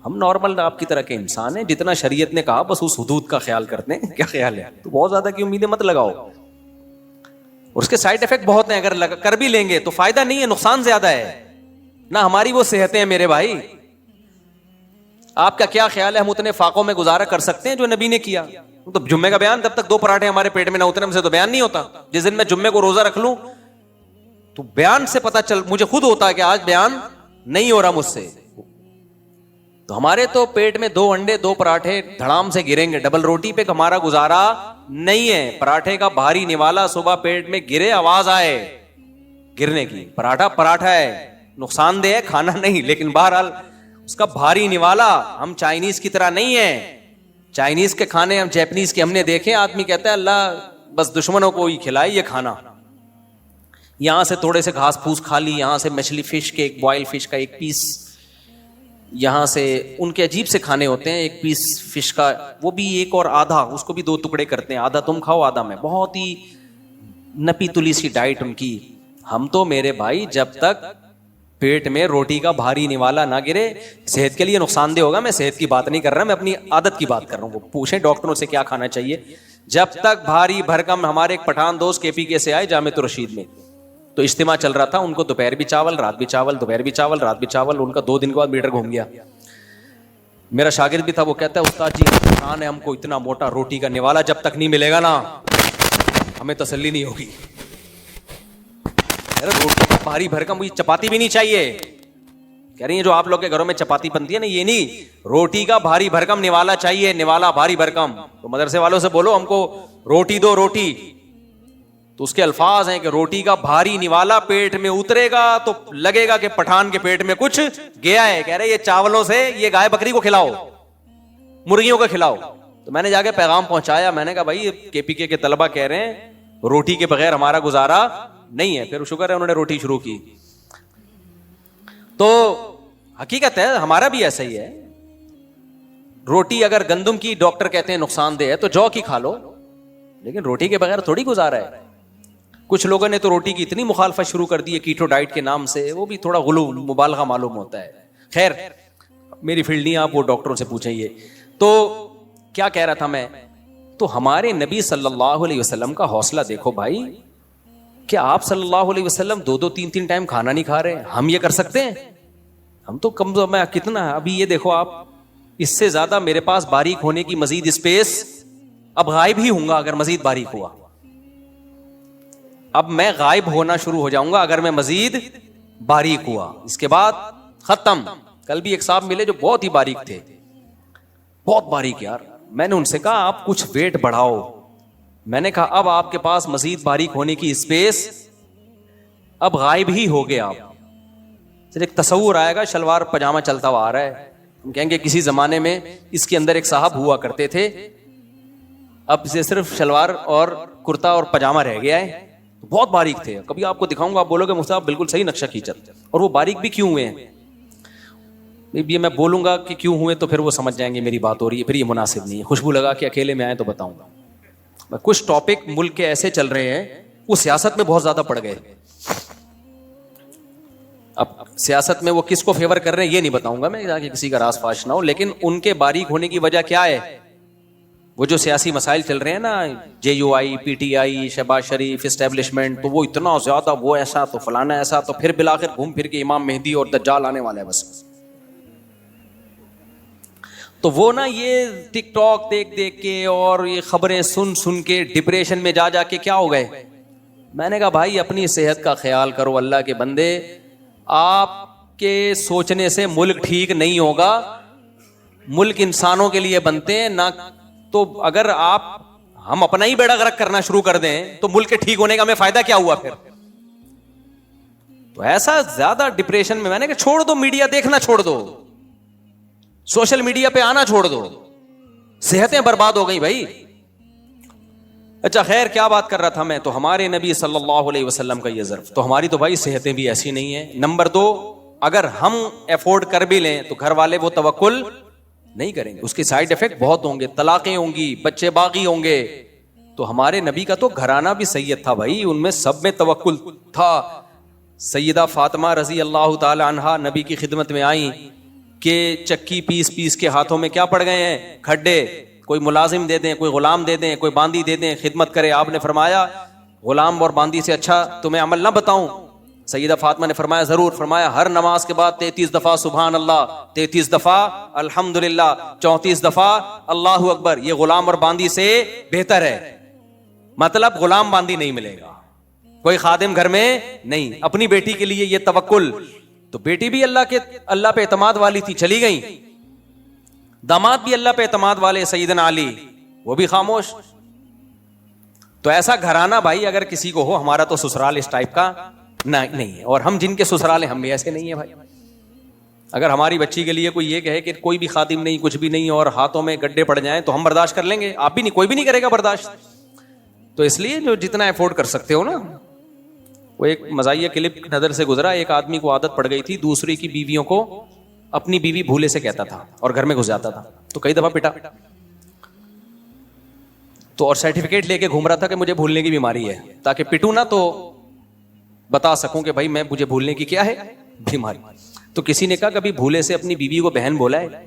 ہم نارمل آپ کی طرح کے انسان ہیں, جتنا شریعت نے کہا بس اس حدود کا خیال کرتے ہیں. کیا خیال ہے؟ تو بہت زیادہ کی امیدیں مت لگاؤ, اور اس کے سائڈ افیکٹ بہت ہیں. اگر کر بھی لیں گے تو فائدہ نہیں ہے, نقصان زیادہ ہے. نہ ہماری وہ صحتیں ہیں میرے بھائی. آپ کا کیا خیال ہے ہم اتنے فاقوں میں گزارا کر سکتے ہیں جو نبی نے کیا؟ تو جمعے کا بیان جب تک 2 پراٹھے ہمارے پیٹ میں نہ اترے ہم سے تو بیان نہیں ہوتا. جس دن میں جمعے کو روزہ رکھ لوں تو بیان سے پتہ چل, مجھے خود ہوتا ہے کہ آج بیان نہیں ہو رہا مجھ سے. تو ہمارے تو پیٹ میں 2 انڈے 2 پراٹھے دھڑام سے گریں گے. ڈبل روٹی پہ ہمارا گزارا نہیں ہے. پراٹھے کا بھاری نوالا صبح پیٹ میں گرے, آواز آئے گرنے کی, پراٹھا ہے, نقصان دہ ہے, کھانا نہیں, لیکن بہرحال اس کا بھاری نوالا. ہم چائنیز کی طرح نہیں ہیں. چائنیز کے کھانے ہم جیپنیز کے ہم نے دیکھے, آدمی کہتا ہے اللہ بس دشمنوں کو ہی کھلائے یہ کھانا. یہاں سے تھوڑے سے گھاس پھوس کھا لی, یہاں سے مچھلی فش کے ایک بوائل فش کا 1 پیس, یہاں سے ان کے عجیب سے کھانے ہوتے ہیں, 1 پیس فش کا وہ بھی 1 اور آدھا, اس کو بھی 2 ٹکڑے کرتے ہیں, آدھا تم کھاؤ آدھا میں. بہت ہی نپی تلی سی ڈائٹ ان کی. ہم تو میرے بھائی جب تک پیٹ میں روٹی کا بھاری نوالا نہ گرے, صحت کے لیے نقصان دہ ہوگا. میں صحت کی بات نہیں کر رہا, میں اپنی عادت کی بات کر رہا ہوں. وہ پوچھیں ڈاکٹروں سے کیا کھانا چاہیے. جب تک بھاری بھرکم, ہمارے ایک پٹھان دوست KPK سے آئے جامعۃ الرشید میں, تو اجتماع چل رہا تھا, ان کو دوپہر بھی چاول, رات بھی چاول, دوپہر بھی چاول, رات بھی چاول. ان کا 2 دن کے بعد میٹر گھوم گیا. میرا شاگرد بھی تھا, وہ کہتا ہے استاد جی پٹھان ہے, ہم کو اتنا موٹا روٹی کا نوالا جب تک نہیں ملے گا نا ہمیں تسلی نہیں ہوگی. روٹی کا بھاری بھرکم, مجھے چپاتی بھی نہیں چاہیے. کہہ رہی ہیں جو آپ لوگ کے گھروں میں چپاتی بنتی ہے نا, یہ نہیں, روٹی کا بھاری بھرکم نوالا چاہیے, نوالا بھاری بھرکم. تو مدرسے والوں سے بولو ہم کو روٹی دو روٹی, تو اس کے الفاظ ہیں کہ روٹی کا بھاری نوالا پیٹ میں اترے گا تو لگے گا کہ پٹھان کے پیٹ میں کچھ گیا ہے. کہہ رہے یہ چاولوں سے یہ گائے بکری کو کھلاؤ, مرغیوں کو کھلاؤ. تو میں نے جا کے پیغام پہنچایا, میں نے کہا بھائی کے پی کے طلبہ کہہ رہے ہیں روٹی کے بغیر ہمارا گزارا نہیں ہے. پھر شکر ہے انہوں نے روٹی شروع کی. تو حقیقت ہے ہمارا بھی ایسا ہی ہے. روٹی اگر گندم کی ڈاکٹر کہتے ہیں نقصان دہ ہے تو جو کی کھا لو, لیکن روٹی کے بغیر تھوڑی گزارا ہے. کچھ لوگوں نے تو روٹی کی اتنی مخالفت شروع کر دی ہے کیٹو ڈائٹ کے نام سے, وہ بھی تھوڑا غلو مبالغہ معلوم ہوتا ہے. خیر میری فیلڈ نہیں, آپ وہ ڈاکٹروں سے پوچھیں. یہ تو کیا کہہ رہا تھا میں, تو ہمارے نبی صلی اللہ علیہ وسلم کا حوصلہ دیکھو بھائی, کہ آپ صلی اللہ علیہ وسلم 2-3 ٹائم کھانا نہیں کھا رہے. ہم یہ کر سکتے ہیں؟ ہم تو کمزور, میں کتنا ابھی یہ دیکھو آپ, اس سے زیادہ میرے پاس باریک ہونے کی مزید اسپیس, اب غائب ہی ہوں گا اگر مزید باریک ہوا. اب میں غائب ہونا شروع ہو جاؤں گا اگر میں مزید باریک ہوا. اس کے بعد ختم. کل بھی ایک صاحب ملے جو بہت ہی باریک تھے, بہت باریک یار. میں نے ان سے کہا آپ کچھ ویٹ بڑھاؤ. میں نے کہا اب آپ کے پاس مزید باریک ہونے کی اسپیس, اب غائب ہی ہو گئے آپ. صرف ایک تصور آئے گا, شلوار پجامہ چلتا ہوا آ رہا ہے, ہم کہیں گے کسی زمانے میں اس کے اندر ایک صاحب ہوا کرتے تھے, اب سے صرف شلوار اور کرتا اور پجامہ رہ گیا ہے. بہت باریک تھے, کبھی آپ کو دکھاؤں گا آپ بولو گے مفتی صاحب بالکل صحیح نقشہ کھینچا. اور وہ باریک بھی کیوں ہوئے ہیں, یہ میں بولوں گا کہ کیوں ہوئے تو پھر وہ سمجھ جائیں گے میری بات ہو رہی ہے, پھر یہ مناسب نہیں ہے. خوشبو لگا کہ اکیلے میں آئے تو بتاؤں گا. کچھ ٹاپک ملک کے ایسے چل رہے ہیں وہ سیاست میں بہت زیادہ پڑ گئے. اب سیاست میں وہ کس کو فیور کر رہے ہیں یہ نہیں بتاؤں گا میں, تاکہ کسی کا راز فاش نہ ہو. لیکن ان کے باریک ہونے کی وجہ کیا ہے, وہ جو سیاسی مسائل چل رہے ہیں نا, JUI, PTI, شہباز شریف, اسٹیبلشمنٹ, تو وہ اتنا زیادہ, وہ ایسا تو فلانا ایسا, تو پھر بالآخر گھوم پھر کے امام مہدی اور دجال آنے والا ہے بس. تو وہ نا یہ ٹک ٹاک دیکھ دیکھ کے اور یہ خبریں سن سن کے ڈپریشن میں جا کے کیا ہو گئے. میں نے کہا بھائی اپنی صحت کا خیال کرو, اللہ کے بندے. آپ کے سوچنے سے ملک ٹھیک نہیں ہوگا. ملک انسانوں کے لیے بنتے ہیں نہ, تو اگر ہم اپنا ہی بیڑا غرق کرنا شروع کر دیں تو ملک کے ٹھیک ہونے کا ہمیں فائدہ کیا ہوا پھر. تو ایسا زیادہ ڈپریشن میں نے کہا چھوڑ دو, میڈیا دیکھنا چھوڑ دو, سوشل میڈیا پہ آنا چھوڑ دو, صحتیں برباد ہو گئی بھائی. اچھا خیر کیا بات کر رہا تھا میں, تو ہمارے نبی صلی اللہ علیہ وسلم کا یہ ظرف, تو ہماری تو بھائی صحتیں بھی ایسی نہیں ہیں. نمبر 2, اگر ہم افورڈ کر بھی لیں تو گھر والے وہ توکل نہیں کریں گے, اس کے سائیڈ افیکٹ بہت ہوں گے, طلاقیں ہوں گی, بچے باغی ہوں گے. تو ہمارے نبی کا تو گھرانہ بھی سید تھا بھائی, ان میں سب میں توکل تھا. سیدہ فاطمہ رضی اللہ تعالی عنہا نبی کی خدمت میں آئیں کہ چکی پیس پیس کے ہاتھوں میں کیا پڑ گئے ہیں, کھڈے. کوئی ملازم دے دیں, کوئی غلام دے دیں, کوئی باندی دے دیں, خدمت کرے. آپ نے فرمایا غلام اور باندی سے اچھا تمہیں عمل نہ بتاؤں؟ سیدہ فاطمہ نے فرمایا ضرور. فرمایا ہر نماز کے بعد 33 دفعہ سبحان اللہ, 33 دفعہ الحمدللہ, 34 دفعہ اللہ اکبر. یہ غلام اور باندی سے بہتر ہے. مطلب غلام باندی نہیں ملے گا, کوئی خادم گھر میں نہیں. اپنی بیٹی کے لیے یہ توکل. تو بیٹی بھی اللہ پہ اعتماد والی تھی, چلی گئی. داماد بھی اللہ پہ اعتماد والے, سیدنا علی, وہ بھی خاموش. تو ایسا گھرانہ بھائی اگر کسی کو ہو, ہمارا تو سسرال اس ٹائپ کا نہیں ہے, اور ہم جن کے سسرال ہیں ہم بھی ایسے نہیں ہیں بھائی. اگر ہماری بچی کے لیے کوئی یہ کہے کہ کوئی بھی خادم نہیں, کچھ بھی نہیں, اور ہاتھوں میں گڈھے پڑ جائیں تو ہم برداشت کر لیں گے. آپ بھی نہیں, کوئی بھی نہیں کرے گا برداشت. تو اس لیے جو جتنا افورڈ کر سکتے ہو نا. وہ ایک مزاحیہ کلپ نظر سے گزرا, ایک آدمی کو عادت پڑ گئی تھی دوسری کی بیویوں کو اپنی بیوی بھولے سے کہتا تھا اور گھر میں گھس جاتا تھا, تو کئی دفعہ پٹا. تو اور سرٹیفکیٹ لے کے گھوم رہا تھا کہ مجھے بھولنے کی بیماری ہے, تاکہ پٹوں نہ تو بتا سکوں کہ بھائی مجھے بھولنے کی کیا ہے بیماری. تو کسی نے کہا کبھی بھولے سے اپنی بیوی کو بہن بولا ہے؟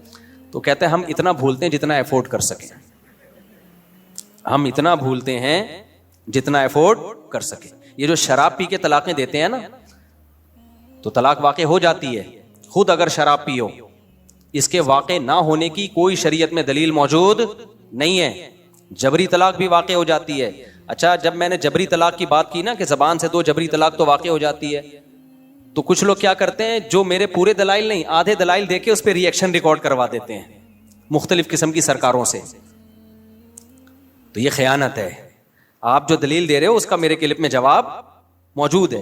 تو کہتے ہیں ہم اتنا بھولتے ہیں جتنا افورڈ کر سکیں. ہم اتنا بھولتے ہیں جتنا افورڈ کر سکیں. یہ جو شراب پی کے طلاقیں دیتے ہیں نا, تو طلاق واقع ہو جاتی ہے خود اگر شراب پیو. اس کے واقع نہ ہونے کی کوئی شریعت میں دلیل موجود نہیں ہے. جبری طلاق بھی واقع ہو جاتی ہے. اچھا جب میں نے جبری طلاق کی بات کی نا کہ زبان سے 2 جبری طلاق تو واقع ہو جاتی ہے, تو کچھ لوگ کیا کرتے ہیں, جو میرے پورے دلائل نہیں آدھے دلائل دے کے اس پہ ری ایکشن ریکارڈ کروا دیتے ہیں مختلف قسم کی سرکاروں سے. تو یہ خیانت ہے. آپ جو دلیل دے رہے ہو اس کا میرے کلپ میں جواب موجود ہے.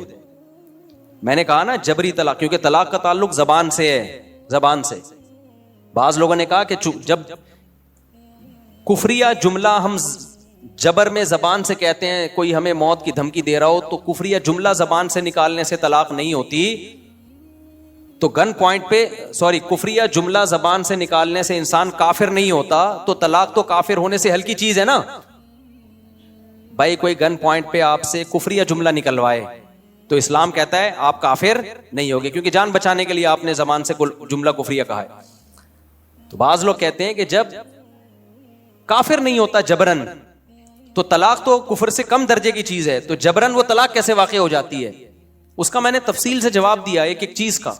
میں نے کہا نا جبری طلاق, کیونکہ طلاق کا تعلق زبان سے ہے, زبان سے. بعض لوگوں نے کہا کہ جب کفریہ جملہ ہم جبر میں زبان سے کہتے ہیں, کوئی ہمیں موت کی دھمکی دے رہا ہو تو کفریہ جملہ زبان سے نکالنے سے طلاق نہیں ہوتی. تو گن پوائنٹ پہ کفریہ جملہ زبان سے نکالنے سے انسان کافر نہیں ہوتا, تو طلاق تو کافر ہونے سے ہلکی چیز ہے نا بھائی. کوئی گن پوائنٹ پہ آپ سے کفریہ جملہ نکلوائے تو اسلام کہتا ہے آپ کافر نہیں ہوگے, کیونکہ جان بچانے کے لیے آپ نے زبان سے جملہ کفریہ کہا ہے. تو بعض لوگ کہتے ہیں کہ جب کافر نہیں ہوتا جبرن, تو طلاق تو کفر سے کم درجے کی چیز ہے, تو جبرن وہ طلاق کیسے واقع ہو جاتی ہے؟ اس کا میں نے تفصیل سے جواب دیا ایک ایک چیز کا.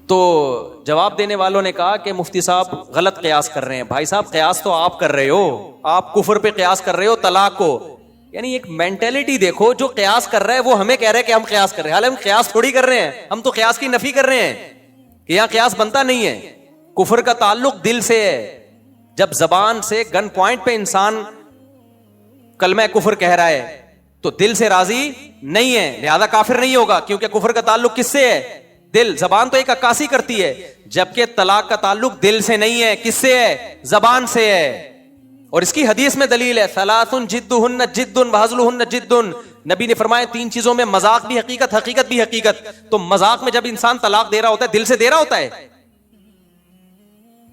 تو جواب دینے والوں نے کہا کہ مفتی صاحب غلط قیاس کر رہے ہیں. بھائی صاحب قیاس تو آپ کر رہے ہو, آپ کفر پہ قیاس کر رہے ہو طلاق کو. یعنی ایک مینٹلٹی دیکھو, جو قیاس کر رہا ہے وہ ہمیں کہہ رہا ہے کہ ہم قیاس کر رہے ہیں, حالانکہ ہم قیاس تھوڑی کر رہے ہیں, ہم تو قیاس کی نفی کر رہے ہیں کہ یہاں قیاس بنتا نہیں ہے. کفر کا تعلق دل سے ہے. جب زبان سے گن پوائنٹ پہ انسان کلمہ کفر کہہ رہا ہے تو دل سے راضی نہیں ہے, لہذا کافر نہیں ہوگا, کیونکہ کفر کا تعلق کس سے ہے؟ دل. زبان تو ایک عکاسی کرتی ہے, جبکہ طلاق کا تعلق دل سے نہیں ہے. کس سے ہے؟ زبان سے ہے. اور اس کی حدیث میں دلیل ہے, ثلاث جدہن جد وہزلہن جد. نبی نے فرمایا 3 چیزوں میں مذاق بھی حقیقت, حقیقت بھی حقیقت. تو مذاق میں جب انسان طلاق دے رہا ہوتا ہے دل سے دے رہا ہوتا ہے.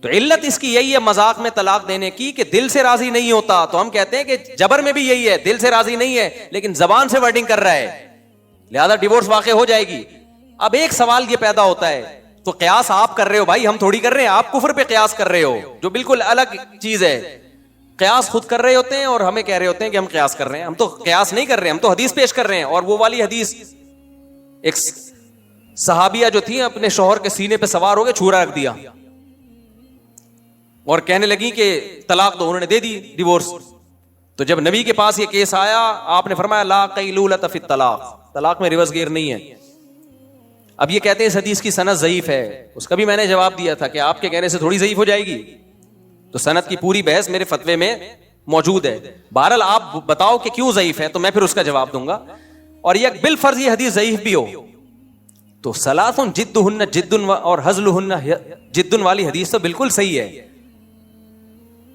تو علت اس کی یہی ہے مذاق میں طلاق دینے کی کہ دل سے راضی نہیں ہوتا. تو ہم کہتے ہیں کہ جبر میں بھی یہی ہے, دل سے راضی نہیں ہے لیکن زبان سے ورڈنگ کر رہا ہے, لہذا ڈیورس واقع ہو جائے گی. اب ایک سوال یہ پیدا ہوتا ہے, تو قیاس آپ کر رہے ہو بھائی, ہم تھوڑی کر رہے ہیں. آپ کفر پہ قیاس کر رہے ہو جو بالکل الگ چیز ہے. قیاس خود کر رہے ہوتے ہیں اور ہمیں کہہ رہے ہوتے ہیں کہ ہم قیاس کر رہے ہیں. ہم تو قیاس نہیں کر رہے ہیں, ہم تو حدیث پیش کر رہے ہیں. اور وہ والی حدیث, ایک صحابیہ جو تھی اپنے شوہر کے سینے پہ سوار ہو کے چھورا رکھ دیا اور کہنے لگی کہ طلاق دو, انہوں نے دے دی ڈیورس. تو جب نبی کے پاس یہ کیس آیا آپ نے فرمایا لا قیلولۃ فی الطلاق, طلاق میں ریورس گیئر نہیں ہے. اب یہ کہتے ہیں اس حدیث کی سند ضعیف ہے, اس کا بھی میں نے جواب دیا تھا کہ آپ کے کہنے سے تھوڑی ضعیف ہو جائے گی. تو سند کی پوری بحث میرے فتوے میں موجود ہے. بہرحال آپ بتاؤ کہ کیوں ضعیف ہے, تو میں پھر اس کا جواب دوں گا. اور یہ بالفرض یہ حدیث ضعیف بھی ہو تو ثلاث جدہن جد اور ہزلہن جد والی حدیث تو بالکل صحیح ہے.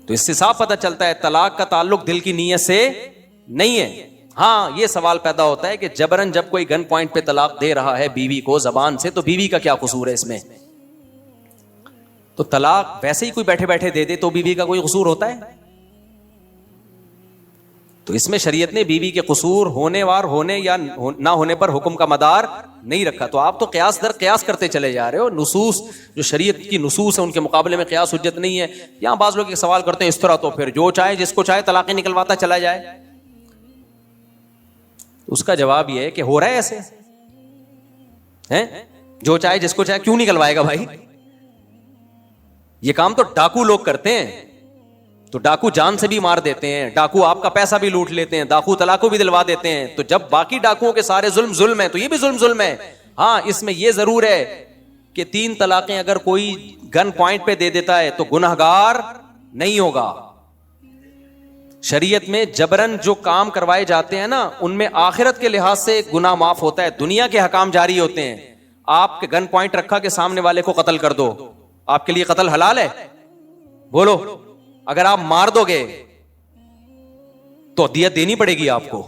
تو اس سے صاف پتہ چلتا ہے طلاق کا تعلق دل کی نیت سے نہیں ہے. ہاں یہ سوال پیدا ہوتا ہے کہ جبرن جب کوئی گن پوائنٹ پہ طلاق دے رہا ہے بیوی کو زبان سے, تو بیوی کا کیا قصور ہے اس میں؟ تو طلاق ویسے ہی کوئی بیٹھے بیٹھے دے دے تو بیوی کا کوئی قصور ہوتا ہے؟ تو اس میں شریعت نے بیوی کے قصور ہونے وار ہونے یا نہ ہونے پر حکم کا مدار نہیں رکھا. تو آپ تو قیاس در قیاس کرتے چلے جا رہے ہو. نصوص جو شریعت کی نصوص ہیں ان کے مقابلے میں قیاس حجت نہیں ہے. یہاں بعض لوگ یہ سوال کرتے ہیں اس طرح تو پھر جو چاہے جس کو چاہے طلاقیں نکلواتا چلا جائے. اس کا جواب یہ ہے کہ ہو رہا ہے ایسے ہیں, جو چاہے جس کو چاہے کیوں نکلوائے گا بھائی؟ یہ کام تو ڈاکو لوگ کرتے ہیں. تو ڈاکو جان سے بھی مار دیتے ہیں, ڈاکو آپ کا پیسہ بھی لوٹ لیتے ہیں, ڈاکو طلاق بھی دلوا دیتے ہیں. تو جب باقی ڈاکوؤں کے سارے ظلم ہے تو یہ بھی ظلم ہے. ہاں اس میں یہ ضرور ہے کہ 3 طلاقیں اگر کوئی گن پوائنٹ پہ دے دیتا ہے تو گنہگار نہیں ہوگا. شریعت میں جبرن جو کام کروائے جاتے ہیں نا ان میں آخرت کے لحاظ سے گناہ معاف ہوتا ہے, دنیا کے حکام جاری ہوتے ہیں. آپ کے گن پوائنٹ رکھا کہ سامنے والے کو قتل کر دو, آپ کے لیے قتل حلال ہے؟ بولو. اگر آپ مار دو گے تو دیت دینی پڑے گی آپ کو.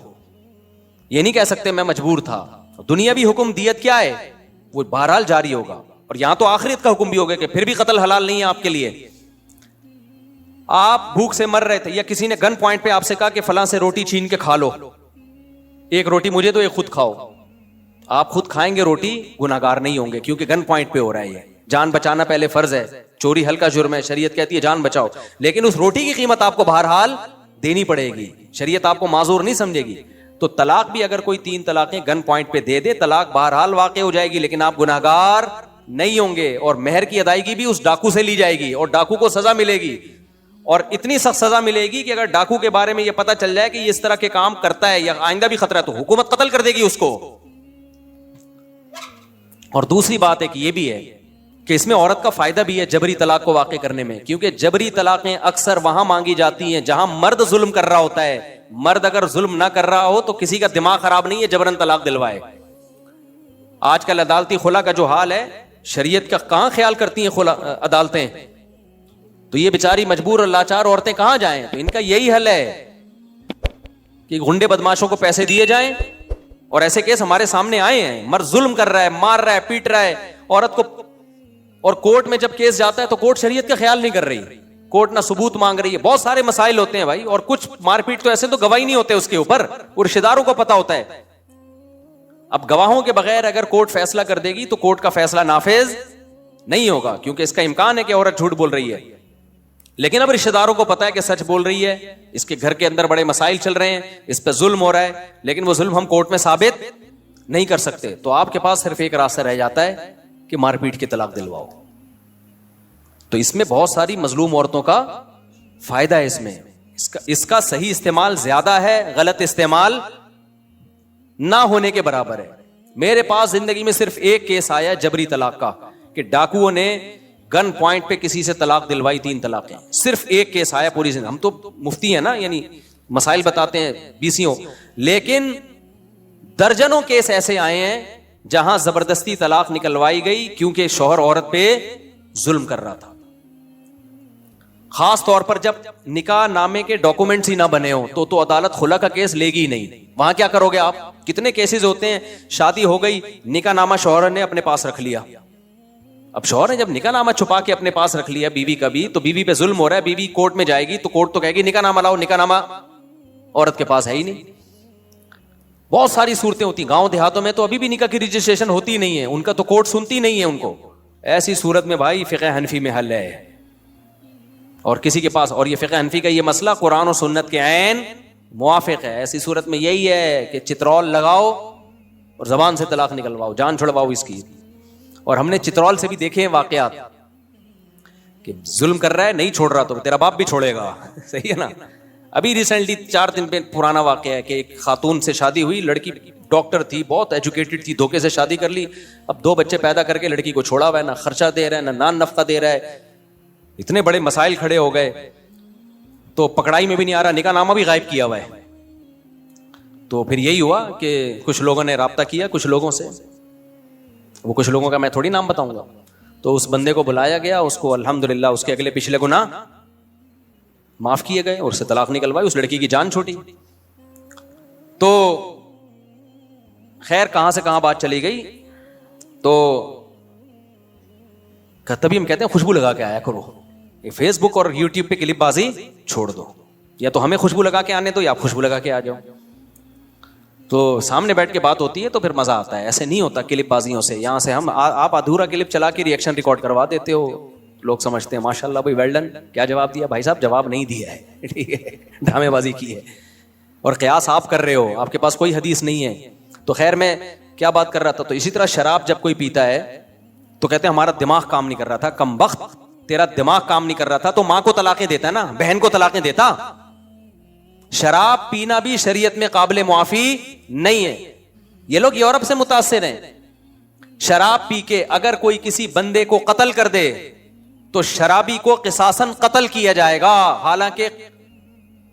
یہ نہیں کہہ سکتے میں مجبور تھا. دنیاوی حکم دیت کیا ہے وہ بہرحال جاری ہوگا, اور یہاں تو آخرت کا حکم بھی ہوگا کہ پھر بھی قتل حلال نہیں ہے آپ کے لیے. آپ بھوک سے مر رہے تھے یا کسی نے گن پوائنٹ پہ آپ سے کہا کہ فلاں سے روٹی چھین کے کھا لو, ایک روٹی مجھے دو ایک خود کھاؤ. آپ خود کھائیں گے روٹی, گناہگار نہیں ہوں گے کیونکہ گن پوائنٹ پہ ہو رہا ہے. یہ جان بچانا پہلے فرض ہے, چوری ہلکا جرم ہے, شریعت کہتی ہے جان بچاؤ, لیکن اس روٹی کی قیمت آپ کو بہرحال دینی پڑے گی. شریعت آپ کو معذور نہیں سمجھے گی. تو طلاق بھی اگر کوئی 3 طلاقیں گن پوائنٹ پہ دے دے طلاق بہرحال واقع ہو جائے گی, لیکن آپ گناہگار نہیں ہوں گے, اور مہر کی ادائیگی بھی اس ڈاکو سے لی جائے گی, اور ڈاکو کو سزا ملے گی, اور اتنی سخت سزا ملے گی کہ اگر ڈاکو کے بارے میں یہ پتا چل جائے کہ یہ اس طرح کے کام کرتا ہے یا آئندہ بھی خطرہ ہے تو حکومت قتل کر دے گی اس کو. اور دوسری بات ایک یہ بھی ہے کہ اس میں عورت کا فائدہ بھی ہے جبری طلاق کو واقع کرنے میں, کیونکہ جبری طلاقیں اکثر وہاں مانگی جاتی ہیں جہاں مرد ظلم کر رہا ہوتا ہے. مرد اگر ظلم نہ کر رہا ہو تو کسی کا دماغ خراب نہیں ہے جبرن طلاق دلوائے. آج کل عدالتی خلا کا جو حال ہے, شریعت کا کہاں خیال کرتی ہیں خلا عدالتیں, تو یہ بیچاری مجبور اور لاچار عورتیں کہاں جائیں؟ تو ان کا یہی حل ہے کہ گنڈے بدماشوں کو پیسے دیے جائیں, اور ایسے کیس ہمارے سامنے آئے ہیں, مرد ظلم کر رہا ہے, مار رہا ہے, پیٹ رہا ہے عورت کو, اور کورٹ میں جب کیس جاتا ہے تو کورٹ شریعت کا خیال نہیں کر رہی, کورٹ نہ ثبوت مانگ رہی ہے. بہت سارے مسائل ہوتے ہیں بھائی, اور کچھ مار پیٹ تو ایسے تو گواہی نہیں ہوتے اس کے اوپر, وہ رشتہ داروں کو پتا ہوتا ہے. اب گواہوں کے بغیر اگر کورٹ فیصلہ کر دے گی تو کورٹ کا فیصلہ نافذ نہیں ہوگا, کیونکہ اس کا امکان ہے کہ عورت جھوٹ بول رہی ہے. لیکن اب رشتہ داروں کو پتا ہے کہ سچ بول رہی ہے, اس کے گھر کے اندر بڑے مسائل چل رہے ہیں, اس پہ ظلم ہو رہا ہے, لیکن وہ ظلم ہم کورٹ میں ثابت نہیں کر سکتے, تو آپ کے پاس صرف ایک راستہ رہ جاتا ہے کہ مار پیٹ کی طلاق دلواؤ. تو اس میں بہت ساری مظلوم عورتوں کا فائدہ ہے. اس کا صحیح استعمال زیادہ ہے, غلط استعمال نہ ہونے کے برابر ہے. میرے پاس زندگی میں صرف ایک کیس آیا جبری طلاق کا کہ ڈاکوؤں نے گن پوائنٹ پہ کسی سے طلاق دلوائی, 3 طلاقیں. صرف ایک کیس آیا پوری زندگی. ہم تو مفتی ہیں نا, یعنی مسائل بتاتے ہیں BCO, لیکن درجنوں کیس ایسے آئے ہیں جہاں زبردستی طلاق نکلوائی گئی کیونکہ شوہر عورت پہ ظلم کر رہا تھا. خاص طور پر جب نکاح نامے کے ڈاکومنٹس ہی نہ بنے ہوں تو عدالت خلا کا کیس لے گی ہی نہیں. وہاں کیا کرو گے آپ؟ کتنے کیسز ہوتے ہیں, شادی ہو گئی, نکاح نامہ شوہر نے اپنے پاس رکھ لیا. اب شوہر نے جب نکاح نامہ چھپا کے اپنے پاس رکھ لیا بیوی کا بھی, تو بیوی پہ ظلم ہو رہا ہے, بیوی کورٹ میں جائے گی تو کورٹ تو کہے گی نکاح نامہ لاؤ, نکاح نامہ عورت کے پاس ہے ہی نہیں. بہت ساری صورتیں ہوتی ہیں گاؤں دیہاتوں میں, تو ابھی بھی نکاح کی رجسٹریشن ہوتی نہیں ہے, ان کا تو کورٹ سنتی نہیں ہے ان کو. ایسی صورت میں بھائی فقہ حنفی میں حل ہے, اور کسی کے پاس, اور یہ فقہ حنفی کا یہ مسئلہ قرآن و سنت کے عین موافق ہے. ایسی صورت میں یہی ہے کہ چترول لگاؤ اور زبان سے طلاق نکلواؤ, جان چھڑواؤ اس کی. اور ہم نے چترول سے بھی دیکھے ہیں واقعات کہ ظلم کر رہا ہے, نہیں چھوڑ رہا تو تیرا باپ بھی چھوڑے گا. صحیح ہے نا. ابھی ریسنٹلی 4 دن پہ پرانا واقعہ ہے کہ ایک خاتون سے شادی ہوئی, لڑکی ڈاکٹر تھی, بہت ایجوکیٹڈ تھی, دھوکے سے شادی کر لی. اب 2 بچے پیدا کر کے لڑکی کو چھوڑا ہوا ہے, نہ خرچہ دے رہا ہے, نہ نان نفقہ دے رہا ہے. اتنے بڑے مسائل کھڑے ہو گئے تو پکڑائی میں بھی نہیں آ رہا, نکاح نامہ بھی غائب کیا ہوا ہے. تو پھر یہی ہوا کہ کچھ لوگوں نے رابطہ کیا کچھ لوگوں سے, وہ کچھ لوگوں کا میں تھوڑی نام بتاؤں گا. تو اس بندے کو بلایا گیا, اس کو الحمدللہ اس کے اگلے پچھلے گناہ معاف کیے گئے اور اس سے طلاق نکلوائی, اس لڑکی کی جان چھوٹی. تو خیر کہاں سے کہاں بات چلی گئی, تو تبھی ہم کہتے ہیں خوشبو لگا کے آیا کرو, یہ فیس بک اور یوٹیوب پہ کلپ بازی چھوڑ دو, یا تو ہمیں خوشبو لگا کے آنے دو یا آپ خوشبو لگا کے آ جاؤ. تو سامنے بیٹھ کے بات ہوتی ہے تو پھر مزہ آتا ہے, ایسے نہیں ہوتا کلپ بازیوں سے. یہاں سے ہم آپ ادھورا کلپ چلا کے ریئیکشن ریکارڈ کروا دیتے ہو, لوگ سمجھتے ہیں ماشاء اللہ بھائی ویل ڈن. کیا جواب دیا بھائی صاحب؟ جواب نہیں دیا ہے, ٹھیک ہے, ڈرامے بازی کی ہے, اور قیاس آپ کر رہے ہو, آپ کے پاس کوئی حدیث نہیں ہے. تو خیر میں کیا بات کر رہا تھا, تو اسی طرح شراب جب کوئی پیتا ہے تو کہتے ہیں ہمارا دماغ کام نہیں کر رہا تھا. کم بخت, تیرا دماغ کام نہیں کر رہا تھا تو ماں کو طلاقیں دیتا نا, بہن کو طلاقیں دیتا. شراب پینا بھی شریعت میں قابل معافی نہیں ہے. یہ لوگ یورپ سے متاثر ہیں. شراب پی کے اگر کوئی کسی بندے کو قتل کر دے تو شرابی کو قصاصاً قتل کیا جائے گا, حالانکہ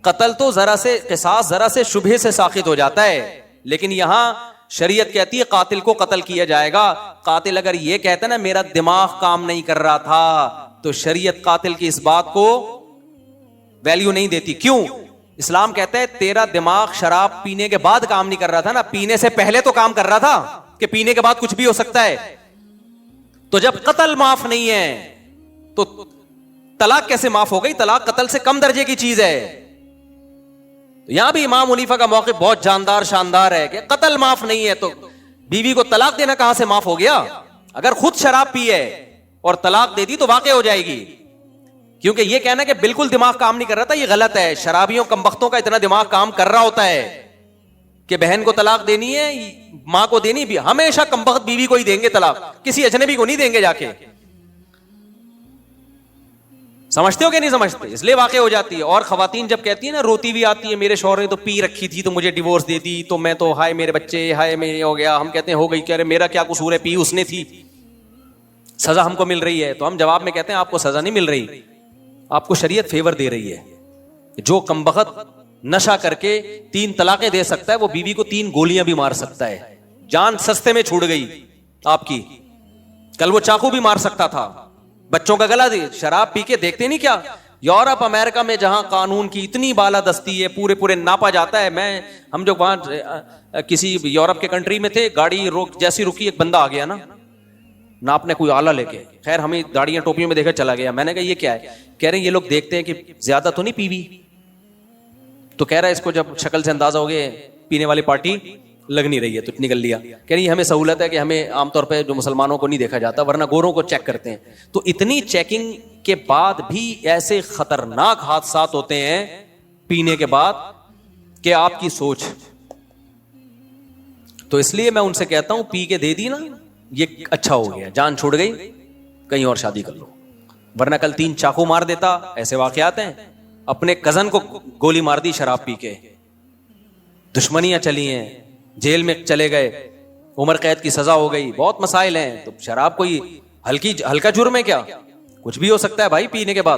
قتل تو ذرا سے, قصاص ذرا سے شبہے سے ساقط ہو جاتا ہے, لیکن یہاں شریعت کہتی ہے قاتل کو قتل کیا جائے گا. قاتل اگر یہ کہتا ہے نا میرا دماغ کام نہیں کر رہا تھا, تو شریعت قاتل کی اس بات کو ویلیو نہیں دیتی. کیوں؟ اسلام کہتا ہے تیرا دماغ شراب پینے کے بعد کام نہیں کر رہا تھا نا, پینے سے پہلے تو کام کر رہا تھا, کہ پینے کے بعد کچھ بھی ہو سکتا ہے. تو جب قتل معاف نہیں ہے تو طلاق کیسے معاف ہو گئی؟ طلاق قتل سے کم درجے کی چیز ہے. یہاں بھی امام حنیفہ کا موقف بہت جاندار شاندار ہے کہ قتل معاف نہیں ہے تو بیوی کو طلاق دینا کہاں سے معاف ہو گیا؟ اگر خود شراب پی ہے اور طلاق دے دی تو واقع ہو جائے گی, کیونکہ یہ کہنا کہ بالکل دماغ کام نہیں کر رہا تھا یہ غلط ہے. شرابیوں کمبختوں کا اتنا دماغ کام کر رہا ہوتا ہے کہ بہن کو طلاق دینی ہے، ماں کو دینی بھی، ہمیشہ کمبخت بیوی کو ہی دیں گے طلاق، کسی اجنبی کو نہیں دیں گے جا کے. سمجھتے ہو کہ نہیں سمجھتے؟ اس لیے واقع ہو جاتی ہے. اور خواتین جب کہتی ہیں نا، روتی بھی آتی ہے، میرے شوہر نے تو پی رکھی تھی تو مجھے ڈیورس دے دی، تو میں تو ہائے میرے بچے، ہائے میں یہ ہو گیا. ہم کہتے ہیں ہو گئی، کہہ رہے میرا کیا قصور ہے، پی اس نے تھی، سزا ہم کو مل رہی ہے. تو ہم جواب میں کہتے ہیں آپ کو سزا نہیں مل رہی، آپ کو شریعت فیور دے رہی ہے. جو کمبخت نشہ کر کے 3 طلاقیں دے سکتا ہے، وہ بیوی کو 3 گولیاں بھی مار سکتا ہے. جان سستے میں چھوٹ گئی آپ کی. کل وہ چاقو بھی مار سکتا تھا، بچوں کا گلا دی. شراب پی کے دیکھتے نہیں کیا یورپ امریکہ میں جہاں قانون کی اتنی بالادستی ہے، پورے ناپا جاتا ہے. ہم جو وہاں کسی یورپ کے کنٹری میں تھے، گاڑی جیسی رکی، ایک بندہ آ گیا نا ناپنے کوئی آلہ لے کے. خیر ہمیں داڑیاں ٹوپیوں میں دیکھا چلا گیا. میں نے کہا یہ کیا ہے؟ کہہ رہے ہیں یہ لوگ دیکھتے ہیں کہ زیادہ تو نہیں پیوی. تو کہہ رہا ہے اس کو جب شکل سے اندازہ ہو گیا پینے والی پارٹی لگ نہیں رہی ہے تو نکل لیا. کہہ رہی ہمیں سہولت ہے کہ ہمیں عام طور پہ جو مسلمانوں کو نہیں دیکھا جاتا، ورنہ گوروں کو چیک کرتے ہیں. تو اتنی چیکنگ کے بعد بھی ایسے خطرناک حادثات ہوتے ہیں پینے کے بعد کہ آپ کی سوچ. تو اس لیے میں ان سے کہتا ہوں پی کے دے دی نا، یہ اچھا ہو گیا، جان چھوڑ گئی، کہیں اور شادی کر لو. ورنہ کل 3 چاقو مار دیتا. ایسے واقعات ہیں. اپنے کزن کو گولی مار دی شراب پی کے، دشمنیاں چلی ہیں، جیل میں چلے گئے، عمر قید کی سزا ہو گئی. بہت مسائل ہیں. تو شراب کوئی ہلکا جرم ہے کیا؟ کچھ بھی ہو سکتا ہے بھائی پینے کے بعد.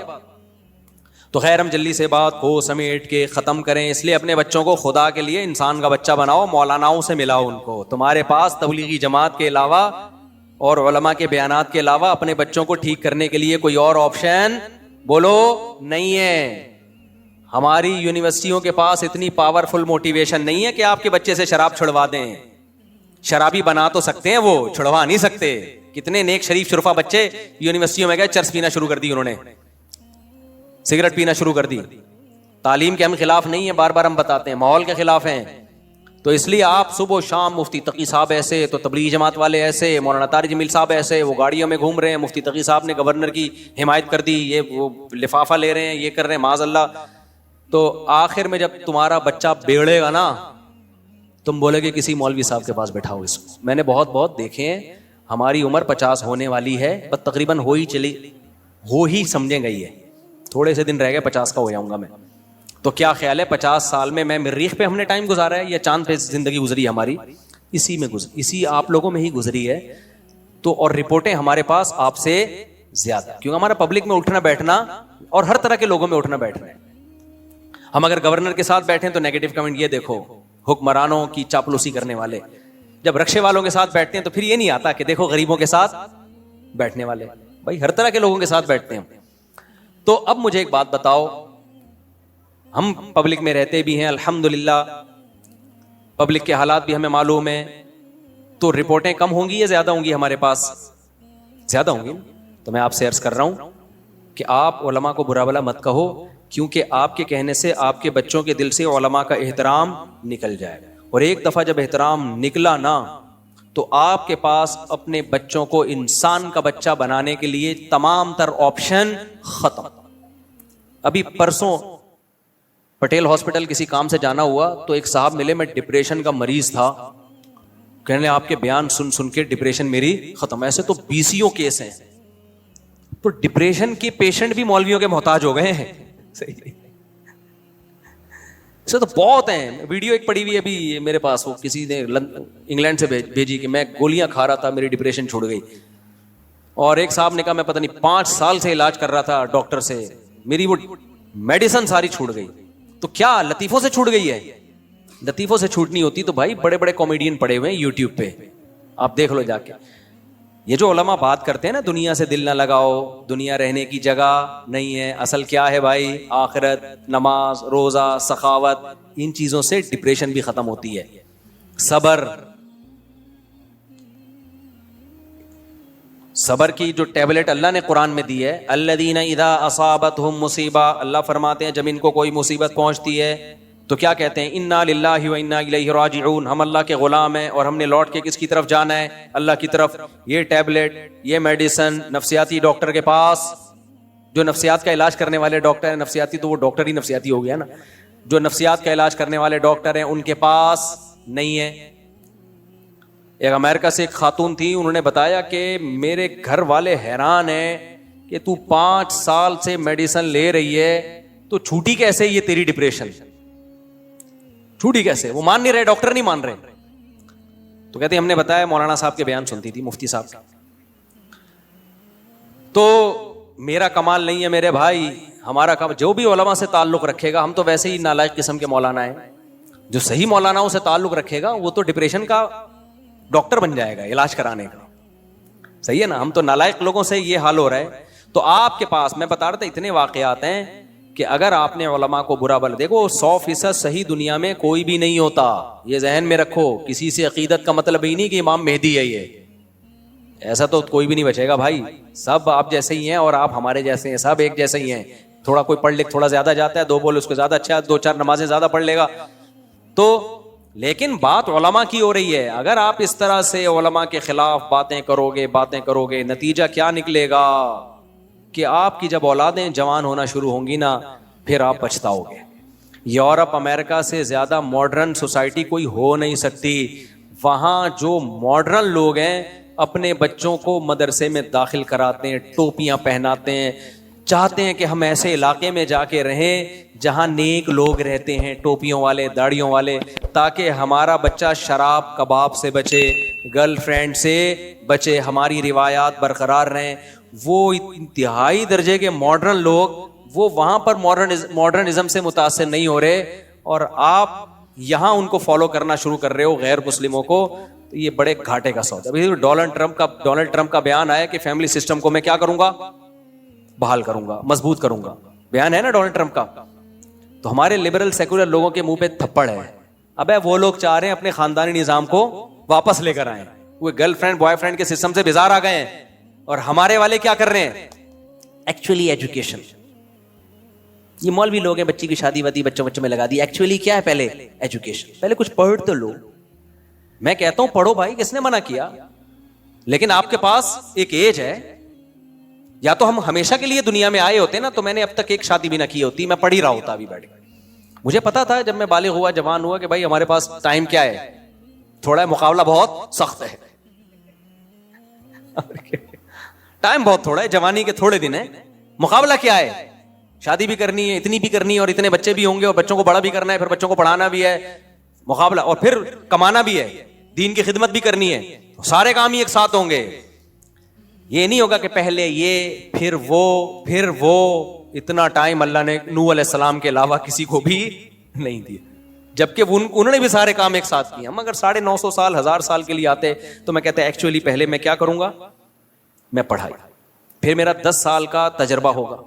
تو خیر ہم جلدی سے بات کو سمیٹ کے ختم کریں. اس لیے اپنے بچوں کو خدا کے لیے انسان کا بچہ بناؤ، مولاناؤں سے ملاؤ ان کو. تمہارے پاس تبلیغی جماعت کے علاوہ اور علماء کے بیانات کے علاوہ اپنے بچوں کو ٹھیک کرنے کے لیے کوئی اور آپشن بولو نہیں ہے. ہماری یونیورسٹیوں کے پاس اتنی پاورفل موٹیویشن نہیں ہے کہ آپ کے بچے سے شراب چھڑوا دیں. شرابی بنا تو سکتے ہیں، وہ چھڑوا نہیں سکتے. کتنے نیک شریف شرفا بچے یونیورسٹیوں میں گئے، چرس پینا شروع کر دی انہوں نے، سگریٹ پینا شروع کر دی. تعلیم کے ہم خلاف نہیں ہیں، بار بار ہم بتاتے ہیں، ماحول کے خلاف ہیں. تو اس لیے آپ صبح و شام مفتی تقی صاحب ایسے، تو تبلیغی جماعت والے ایسے، مولانا طارق جمیل صاحب ایسے، وہ گاڑیوں میں گھوم رہے ہیں. مفتی تقی صاحب نے گورنر کی حمایت کر دی، یہ وہ لفافہ لے رہے ہیں، یہ کر رہے ہیں، معاذ اللہ. تو آخر میں جب تمہارا بچہ بگڑے گا نا، تم بولے کہ کسی مولوی صاحب کے پاس بیٹھاؤ اس کو. میں نے بہت دیکھے ہیں. ہماری عمر 50 ہونے والی ہے، بس تقریباً ہو ہی سمجھیں گئی ہے. تھوڑے سے دن رہ گئے 50 کا ہو جاؤں گا میں. تو کیا خیال ہے 50 سال میں مریخ پہ ہم نے ٹائم گزارا ہے یا چاند پہ زندگی گزری ہماری؟ اسی آپ لوگوں میں ہی گزری ہے. تو اور رپورٹیں ہمارے پاس آپ سے زیادہ، کیونکہ ہمارا پبلک میں اٹھنا بیٹھنا اور ہر طرح کے لوگوں میں اٹھنا بیٹھنا ہے. ہم اگر گورنر کے ساتھ بیٹھیں تو نیگیٹو کمنٹ یہ دیکھو، حکمرانوں کی چاپلوسی کرنے والے. جب رکشے والوں کے ساتھ بیٹھتے ہیں تو پھر یہ نہیں آتا کہ دیکھو غریبوں کے ساتھ بیٹھنے والے. بھائی ہر طرح کے لوگوں کے ساتھ بیٹھتے ہیں. تو اب مجھے ایک بات بتاؤ، ہم پبلک میں رہتے بھی ہیں الحمدللہ، پبلک کے حالات بھی ہمیں معلوم ہیں. تو رپورٹیں کم ہوں گی یا زیادہ ہوں گی ہمارے پاس؟ زیادہ ہوں گی. تو میں آپ سے عرض کر رہا ہوں کہ آپ علماء کو برا بلا مت کہو، کیونکہ آپ کے کہنے سے آپ کے بچوں کے دل سے علماء کا احترام نکل جائے. اور ایک دفعہ جب احترام نکلا نا، تو آپ کے پاس اپنے بچوں کو انسان کا بچہ بنانے کے لیے تمام تر آپشن ختم. ابھی پرسوں پٹیل ہاسپٹل کسی کام سے جانا ہوا تو ایک صاحب ملے، میں ڈپریشن کا مریض تھا. کہنے آپ کے بیان سن کے ڈپریشن میری ختم. ایسے تو 20 کیس ہیں. تو ڈپریشن کے پیشنٹ بھی مولویوں کے محتاج ہو گئے ہیں. ایسے تو بہت ہیں. ویڈیو ایک پڑی ہوئی ابھی میرے پاس، وہ کسی نے انگلینڈ سے بھیجی کہ میں گولیاں کھا رہا تھا، میری ڈپریشن چھوڑ گئی. اور ایک صاحب نے کہا میں پتہ نہیں 5 سال سے علاج کر رہا تھا ڈاکٹر سے، میری وہ میڈیسن ساری چھوٹ گئی. تو کیا لطیفوں سے چھوٹ گئی ہے؟ لطیفوں سے چھوٹنی ہوتی تو بھائی بڑے بڑے کامیڈین پڑے ہوئے ہیں یوٹیوب پہ، آپ دیکھ لو جا کے. یہ جو علماء بات کرتے ہیں نا دنیا سے دل نہ لگاؤ، دنیا رہنے کی جگہ نہیں ہے، اصل کیا ہے بھائی؟ آخرت، نماز، روزہ، سخاوت. ان چیزوں سے ڈپریشن بھی ختم ہوتی ہے. صبر کی جو ٹیبلٹ اللہ نے قرآن میں دی ہے، الذین اذا اصابتہم مصیبہ، اللہ فرماتے ہیں جب ان کو کوئی مصیبت پہنچتی ہے تو کیا کہتے ہیں؟ انا للہ و انا الیہ راجعون. ہم اللہ کے غلام ہیں اور ہم نے لوٹ کے کس کی طرف جانا ہے؟ اللہ کی طرف. یہ ٹیبلٹ، یہ میڈیسن نفسیاتی ڈاکٹر کے پاس، جو نفسیات کا علاج کرنے والے ڈاکٹر ہیں، نفسیاتی تو وہ ڈاکٹر ہی نفسیاتی ہو گیا نا، جو نفسیات کا علاج کرنے والے ڈاکٹر ہیں ان کے پاس نہیں ہے. ایک امریکہ سے ایک خاتون تھی, انہوں نے بتایا کہ میرے گھر والے حیران ہیں کہ تو 5 سال سے میڈیسن لے رہی ہے تو چھوٹی کیسے یہ تیری ڈپریشن, چھوٹی کیسے؟ وہ مان نہیں رہے, ڈاکٹر نہیں مان رہے. تو کہتے ہم نے بتایا مولانا صاحب کے بیان سنتی تھی, مفتی صاحب. تو میرا کمال نہیں ہے میرے بھائی, ہمارا کام جو بھی علماء سے تعلق رکھے گا, ہم تو ویسے ہی نالائق قسم کے مولانا ہیں, جو صحیح مولانا سے تعلق رکھے گا وہ تو ڈپریشن کا ڈاکٹر بن جائے گا, علاج کرانے کا. صحیح ہے نا, ہم تو نالائق لوگوں سے یہ حال ہو رہا ہے. تو آپ کے پاس میں بتا رہا تھا اتنے واقعات ہیں کہ اگر آپ نے علماء کو برا بھلا, دیکھو 100% صحیح دنیا میں کوئی بھی نہیں ہوتا, یہ ذہن میں رکھو. کسی سے عقیدت کا مطلب ہی نہیں کہ امام مہدی ہے, یہ ایسا تو کوئی بھی نہیں بچے گا بھائی. سب آپ جیسے ہی ہیں اور آپ ہمارے جیسے ہیں, سب ایک جیسے ہی ہیں. تھوڑا کوئی پڑھ لکھ تھوڑا زیادہ جاتا ہے, 2 بول اس کو زیادہ اچھا ہے, 2-4 نمازیں زیادہ پڑھ لے گا. تو لیکن بات علماء کی ہو رہی ہے. اگر آپ اس طرح سے علماء کے خلاف باتیں کرو گے, نتیجہ کیا نکلے گا کہ آپ کی جب اولادیں جوان ہونا شروع ہوں گی نا, پھر آپ پچھتاؤ گے. یورپ امریکہ سے زیادہ ماڈرن سوسائٹی کوئی ہو نہیں سکتی. وہاں جو ماڈرن لوگ ہیں اپنے بچوں کو مدرسے میں داخل کراتے ہیں, ٹوپیاں پہناتے ہیں, چاہتے ہیں کہ ہم ایسے علاقے میں جا کے رہیں جہاں نیک لوگ رہتے ہیں, ٹوپیوں والے, داڑھیوں والے, تاکہ ہمارا بچہ شراب کباب سے بچے, گرل فرینڈ سے بچے, ہماری روایات برقرار رہیں. وہ انتہائی درجے کے ماڈرن لوگ وہ وہاں پر ماڈرنزم سے متاثر نہیں ہو رہے, اور آپ یہاں ان کو فالو کرنا شروع کر رہے ہو, غیر مسلموں کو. تو یہ بڑے گھاٹے کا سودا. ابھی ڈونلڈ ٹرمپ کا بیان آیا کہ فیملی سسٹم کو میں کیا کروں گا, بحال کروں گا, مضبوط کروں گا. بیان ہے نا ڈونلڈ ٹرمپ کا. تو ہمارے لبرل سیکولر لوگوں کے منہ پہ تھپڑ ہے. ابے وہ لوگ چاہ رہے ہیں اپنے خاندانی نظام کو واپس لے کر آئیں, وہ گرل فرینڈ بوائے فرینڈ کے سسٹم سے بیزار آ گئے ہیں. اور ہمارے والے کیا کر رہے ہیں, ایکچولی ایجوکیشن. یہ مولوی لوگ ہیں, بچی کی شادی وادی بچوں میں لگا دی. ایکچولی کیا ہے, پہلے ایجوکیشن, پہلے کچھ پڑھ تو لو. میں کہتا ہوں پڑھو بھائی, کس نے منع کیا؟ لیکن آپ کے پاس ایک ایج ہے, یا تو ہم ہمیشہ کے لیے دنیا میں آئے ہوتے نا, تو میں نے اب تک ایک شادی بھی نہ کی ہوتی, میں پڑھ ہی رہا ہوتا ابھی بیٹھ. مجھے پتا تھا جب میں بالغ ہوا, جوان ہوا, کہ بھائی ہمارے پاس ٹائم کیا ہے, تھوڑا ہے, مقابلہ بہت سخت ہے. ٹائم بہت تھوڑا ہے, جوانی کے تھوڑے دن ہیں, مقابلہ کیا ہے, شادی بھی کرنی ہے, اتنی بھی کرنی ہے, اور اتنے بچے بھی ہوں گے, اور بچوں کو بڑا بھی کرنا ہے, پھر بچوں کو پڑھانا بھی ہے, مقابلہ, اور پھر کمانا بھی ہے, دین کی خدمت بھی کرنی ہے. سارے کام ہی ایک ساتھ ہوں گے. یہ نہیں ہوگا کہ پہلے یہ پھر وہ. اتنا ٹائم اللہ نے نوح علیہ السلام کے علاوہ کسی کو بھی نہیں دیا, جبکہ انہوں نے بھی سارے کام ایک ساتھ کیے. ہم اگر 950 سال 1000 سال کے لیے آتے تو میں کہتا ایکچولی پہلے میں کیا کروں گا, میں پڑھائی, پھر میرا 10 سال کا تجربہ ہوگا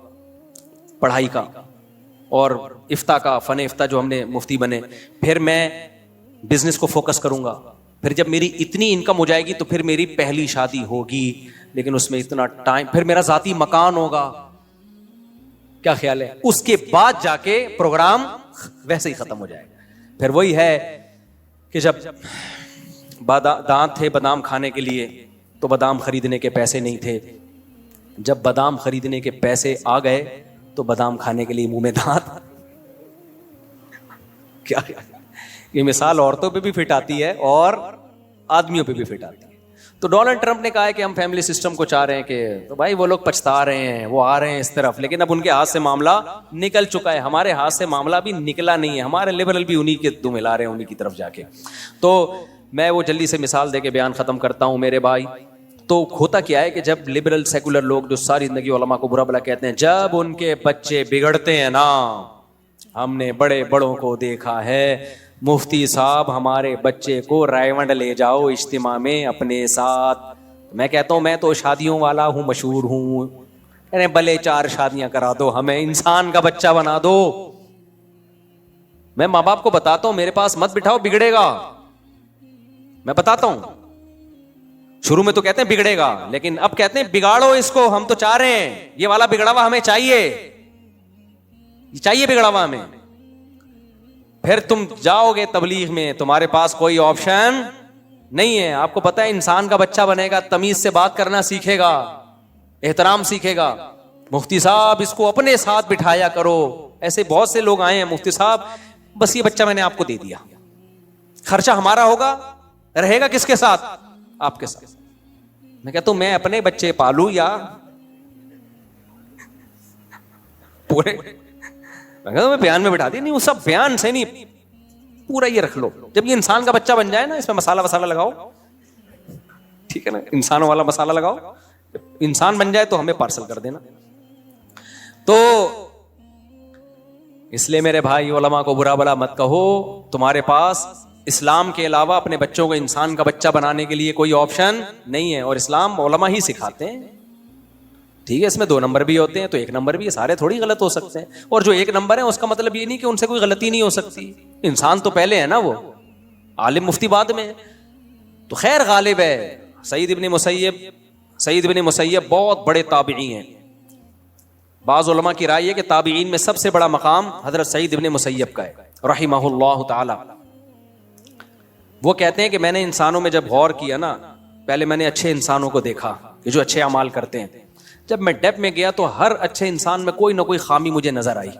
پڑھائی کا اور افتاء کا, فن افتاء جو ہم نے مفتی بنے, پھر میں بزنس کو فوکس کروں گا, پھر جب میری اتنی انکم ہو جائے گی تو پھر میری پہلی شادی ہوگی, لیکن اس میں اتنا ٹائم, پھر میرا ذاتی مکان ہوگا. کیا خیال ہے؟ اس کے بعد جا کے پروگرام ویسے ہی ختم ہو جائے گا. پھر وہی ہے کہ جب دانت تھے بادام کھانے کے لیے تو بادام خریدنے کے پیسے نہیں تھے, جب بادام خریدنے کے پیسے آ گئے تو بادام کھانے کے لیے منہ میں دانت. کیا یہ مثال عورتوں پہ بھی فٹ آتی ہے اور آدمیوں پہ بھی فٹ آتی ہے. تو ڈونلڈ ٹرمپ نے کہا ہے کہ ہم فیملی سسٹم کو چاہ رہے ہیں, کہ تو بھائی وہ لوگ پچھتا رہے ہیں, وہ آ رہے ہیں اس طرف, لیکن اب ان کے ہاتھ سے معاملہ نکل چکا ہے. ہمارے ہاتھ سے معاملہ بھی نکلا نہیں ہے, ہمارے لبرل بھی انہی کے دم ہلا رہے ہیں, انہی کی طرف جا کے. تو میں وہ جلدی سے مثال دے کے بیان ختم کرتا ہوں میرے بھائی. تو ہوتا کیا ہے کہ جب لبرل سیکولر لوگ جو ساری زندگی علماء کو برا بھلا کہتے ہیں, جب ان کے بچے بگڑتے ہیں نا, ہم نے بڑے بڑوں کو دیکھا ہے, مفتی صاحب ہمارے بچے کو رائیونڈ لے جاؤ اجتماع میں اپنے ساتھ. میں کہتا ہوں میں تو شادیوں والا ہوں, مشہور ہوں, ارے بھلے 4 شادیاں کرا دو, ہمیں انسان کا بچہ بنا دو. میں ماں باپ کو بتاتا ہوں میرے پاس مت بٹھاؤ, بگڑے گا. میں بتاتا ہوں, شروع میں تو کہتے ہیں بگڑے گا, لیکن اب کہتے ہیں بگاڑو اس کو, ہم تو چاہ رہے ہیں یہ والا بگڑا ہوا ہمیں چاہیے, بگڑا ہوا ہمیں. پھر تم جاؤ گے تبلیغ میں, تمہارے پاس کوئی آپشن نہیں ہے. آپ کو پتا ہے انسان کا بچہ بنے گا, تمیز سے بات کرنا سیکھے گا, احترام سیکھے گا. مفتی صاحب اس کو اپنے ساتھ بٹھایا کرو. ایسے بہت سے لوگ آئے ہیں, مفتی صاحب بس یہ بچہ میں نے آپ کو دے دیا, خرچہ ہمارا ہوگا, رہے گا کس کے ساتھ؟ آپ کے ساتھ. میں کہتا ہوں میں اپنے بچے پالوں یا پورے, میں بیان میں بٹھا دی نہیں, وہ سب بیان سے نہیں, پورا یہ رکھ لو. جب یہ انسان کا بچہ بن جائے نا, اس میں مسالہ وسالہ لگاؤ, ٹھیک ہے نا, انسانوں والا مسالہ لگاؤ, انسان بن جائے تو ہمیں پارسل کر دینا. تو اس لیے میرے بھائی علماء کو برا بلا مت کہو, تمہارے پاس اسلام کے علاوہ اپنے بچوں کو انسان کا بچہ بنانے کے لیے کوئی آپشن نہیں ہے, اور اسلام علماء ہی سکھاتے ہیں. ٹھیک ہے, اس میں 2 نمبر بھی ہوتے ہیں تو 1 نمبر بھی ہے, سارے تھوڑی غلط ہو سکتے ہیں. اور جو 1 نمبر ہے اس کا مطلب یہ نہیں کہ ان سے کوئی غلطی نہیں ہو سکتی. انسان تو پہلے ہے نا, وہ عالم مفتی بعد میں. تو خیر غالب ہے سعید ابن مسیب بہت بڑے تابعی ہیں. بعض علماء کی رائے ہے کہ تابعین میں سب سے بڑا مقام حضرت سعید ابن مسیب کا ہے رحمہ اللہ تعالی. وہ کہتے ہیں کہ میں نے انسانوں میں جب غور کیا نا, پہلے میں نے اچھے انسانوں کو دیکھا کہ جو اچھے اعمال کرتے ہیں. جب میں ڈیپ میں گیا تو ہر اچھے انسان میں کوئی نہ کوئی خامی مجھے نظر آئی.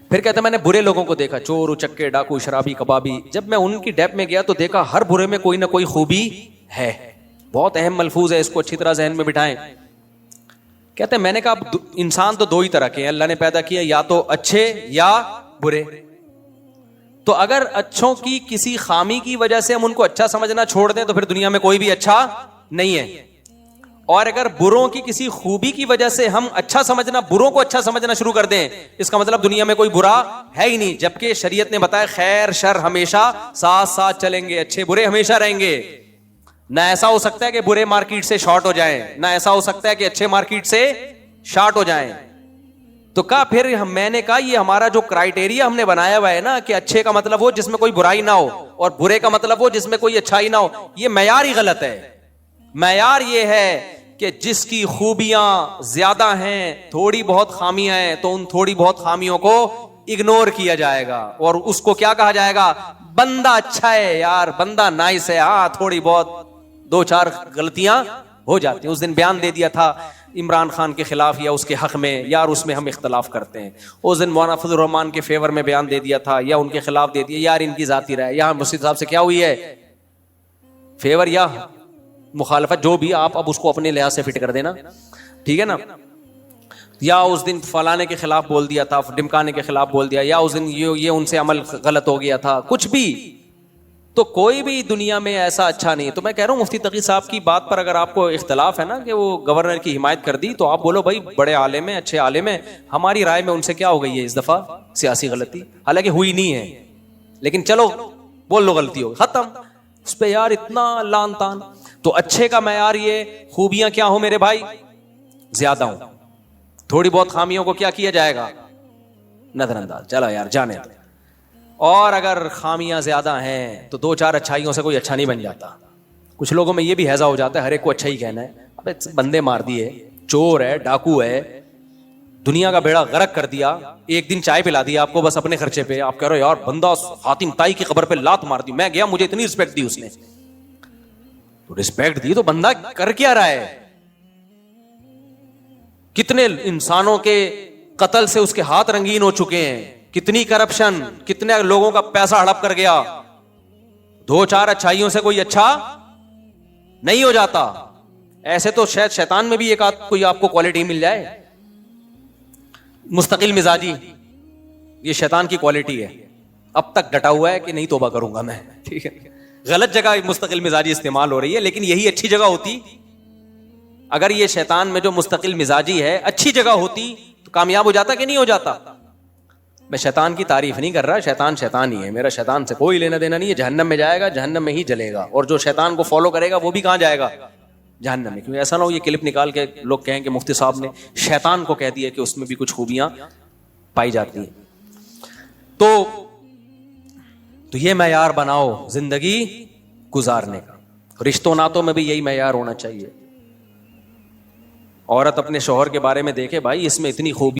پھر کہتے ہیں میں نے برے لوگوں کو دیکھا, چور اچکے ڈاکو شرابی کبابی. جب میں ان کی ڈیپ میں گیا تو دیکھا ہر برے میں کوئی نہ کوئی خوبی ہے. بہت اہم ملفوظ ہے, اس کو اچھی طرح ذہن میں بٹھائیں. کہتے ہیں میں نے کہا انسان تو 2 ہی طرح کے ہیں اللہ نے پیدا کیا, یا تو اچھے یا برے. تو اگر اچھوں کی کسی خامی کی وجہ سے ہم ان کو اچھا سمجھنا چھوڑ دیں تو پھر دنیا میں کوئی بھی اچھا نہیں ہے. اور اگر بروں کی کسی خوبی کی وجہ سے ہم اچھا سمجھنا, بروں کو اچھا سمجھنا شروع کر دیں, اس کا مطلب دنیا میں کوئی برا ہے ہی نہیں. جبکہ شریعت نے بتایا خیر شر ہمیشہ ساتھ ساتھ چلیں گے, اچھے برے ہمیشہ رہیں گے. نہ ایسا ہو سکتا ہے کہ برے مارکیٹ سے شارٹ ہو جائیں, نہ ایسا ہو سکتا ہے کہ اچھے مارکیٹ سے شارٹ ہو جائیں. تو کہا پھر میں نے کہا یہ ہمارا جو کرائٹیریا ہم نے بنایا ہوا ہے نا کہ اچھے کا مطلب وہ جس میں کوئی برائی نہ ہو, اور برے کا مطلب وہ جس میں کوئی اچھائی نہ ہو, یہ معیار ہی غلط ہے. معیار یہ ہے کہ جس کی خوبیاں زیادہ ہیں, تھوڑی بہت خامیاں ہیں, تو ان تھوڑی بہت خامیوں کو اگنور کیا جائے گا, اور اس کو کیا کہا جائے گا, بندہ اچھا ہے یار, بندہ نائس ہے, ہاں تھوڑی بہت 2-4 غلطیاں ہو جاتی ہیں. اس دن بیان دے دیا تھا عمران خان کے خلاف یا اس کے حق میں, یار اس میں ہم اختلاف کرتے ہیں. اس دن مولانا فضل الرحمان کے فیور میں بیان دے دیا تھا یا ان کے خلاف دے دیا, یار ان کی ذاتی رائے. یہاں مسجد صاحب سے کیا ہوئی ہے, فیور یا مخالفت جو بھی, آپ اب اس کو اپنے لحاظ سے فٹ کر دینا, ٹھیک ہے نا. یا اس دن فلانے کے خلاف بول دیا تھا, ڈمکانے کے خلاف بول دیا, یا اس دن یہ ان سے عمل غلط ہو گیا تھا, کچھ بھی. تو کوئی بھی دنیا میں ایسا اچھا نہیں. تو میں کہہ رہا ہوں مفتی تقی صاحب کی بات پر اگر آپ کو اختلاف ہے نا کہ وہ گورنر کی حمایت کر دی, تو آپ بولو بھائی بڑے عالم ہیں, اچھے عالم ہیں, ہماری رائے میں ان سے کیا ہو گئی ہے اس دفعہ سیاسی غلطی, حالانکہ ہوئی نہیں ہے, لیکن چلو بول لو غلطی ہو, ختم. اس پہ یار اتنا لان تان. تو اچھے کا معیار یہ, خوبیاں کیا ہوں میرے بھائی, زیادہ ہوں, تھوڑی بہت خامیوں کو کیا کیا جائے گا, نظر انداز, چلو یار جانے دیں. اور اگر خامیاں زیادہ ہیں تو 2-4 اچھائیوں سے کوئی اچھا نہیں بن جاتا. کچھ لوگوں میں یہ بھی ہیضہ ہو جاتا ہے ہر ایک کو اچھا ہی کہنا ہے. ابے بندے مار دیے, چور ہے, ڈاکو ہے, دنیا کا بیڑا غرق کر دیا, ایک دن چائے پلا دی آپ کو بس اپنے خرچے پہ, آپ کہہ رہے ہو یار بندہ حاتم طائی کی قبر پہ لات مار دی, میں گیا مجھے اتنی رسپیکٹ دی اس نے. تو رسپیکٹ دی تو بندہ کر کیا رہا ہے, کتنے انسانوں کے قتل سے اس کے ہاتھ رنگین ہو چکے ہیں, کتنی کرپشن, کتنے لوگوں کا پیسہ ہڑپ کر گیا. 2-4 اچھائیوں سے کوئی اچھا نہیں ہو جاتا. ایسے تو شاید شیطان میں بھی ایک کوئی آپ کو کوالٹی مل جائے, مستقل مزاجی, یہ شیطان کی کوالٹی ہے. اب تک ڈٹا ہوا ہے کہ نہیں توبہ کروں گا میں, ٹھیک ہے. غلط جگہ مستقل مزاجی استعمال ہو رہی ہے, لیکن یہی اچھی جگہ ہوتی. اگر یہ شیطان میں جو مستقل مزاجی ہے اچھی جگہ ہوتی تو کامیاب ہو جاتا کہ نہیں ہو جاتا. میں شیطان کی تعریف نہیں کر رہا, شیطان ہی ہے, میرا شیطان سے کوئی لینا دینا نہیں ہے. جہنم میں جائے گا, جہنم میں ہی جلے گا, اور جو شیطان کو فالو کرے گا وہ بھی کہاں جائے گا, جہنم میں. کیونکہ ایسا نہ ہو یہ کلپ نکال کے لوگ کہیں کہ مفتی صاحب نے شیطان کو کہہ دیا کہ اس میں بھی کچھ خوبیاں پائی جاتی ہیں. تو یہ معیار بناؤ زندگی گزارنے کا. رشتوں ناتوں میں بھی یہی معیار ہونا چاہیے. عورت اپنے شوہر کے بارے میں دیکھے بھائی اس میں اتنی خوبی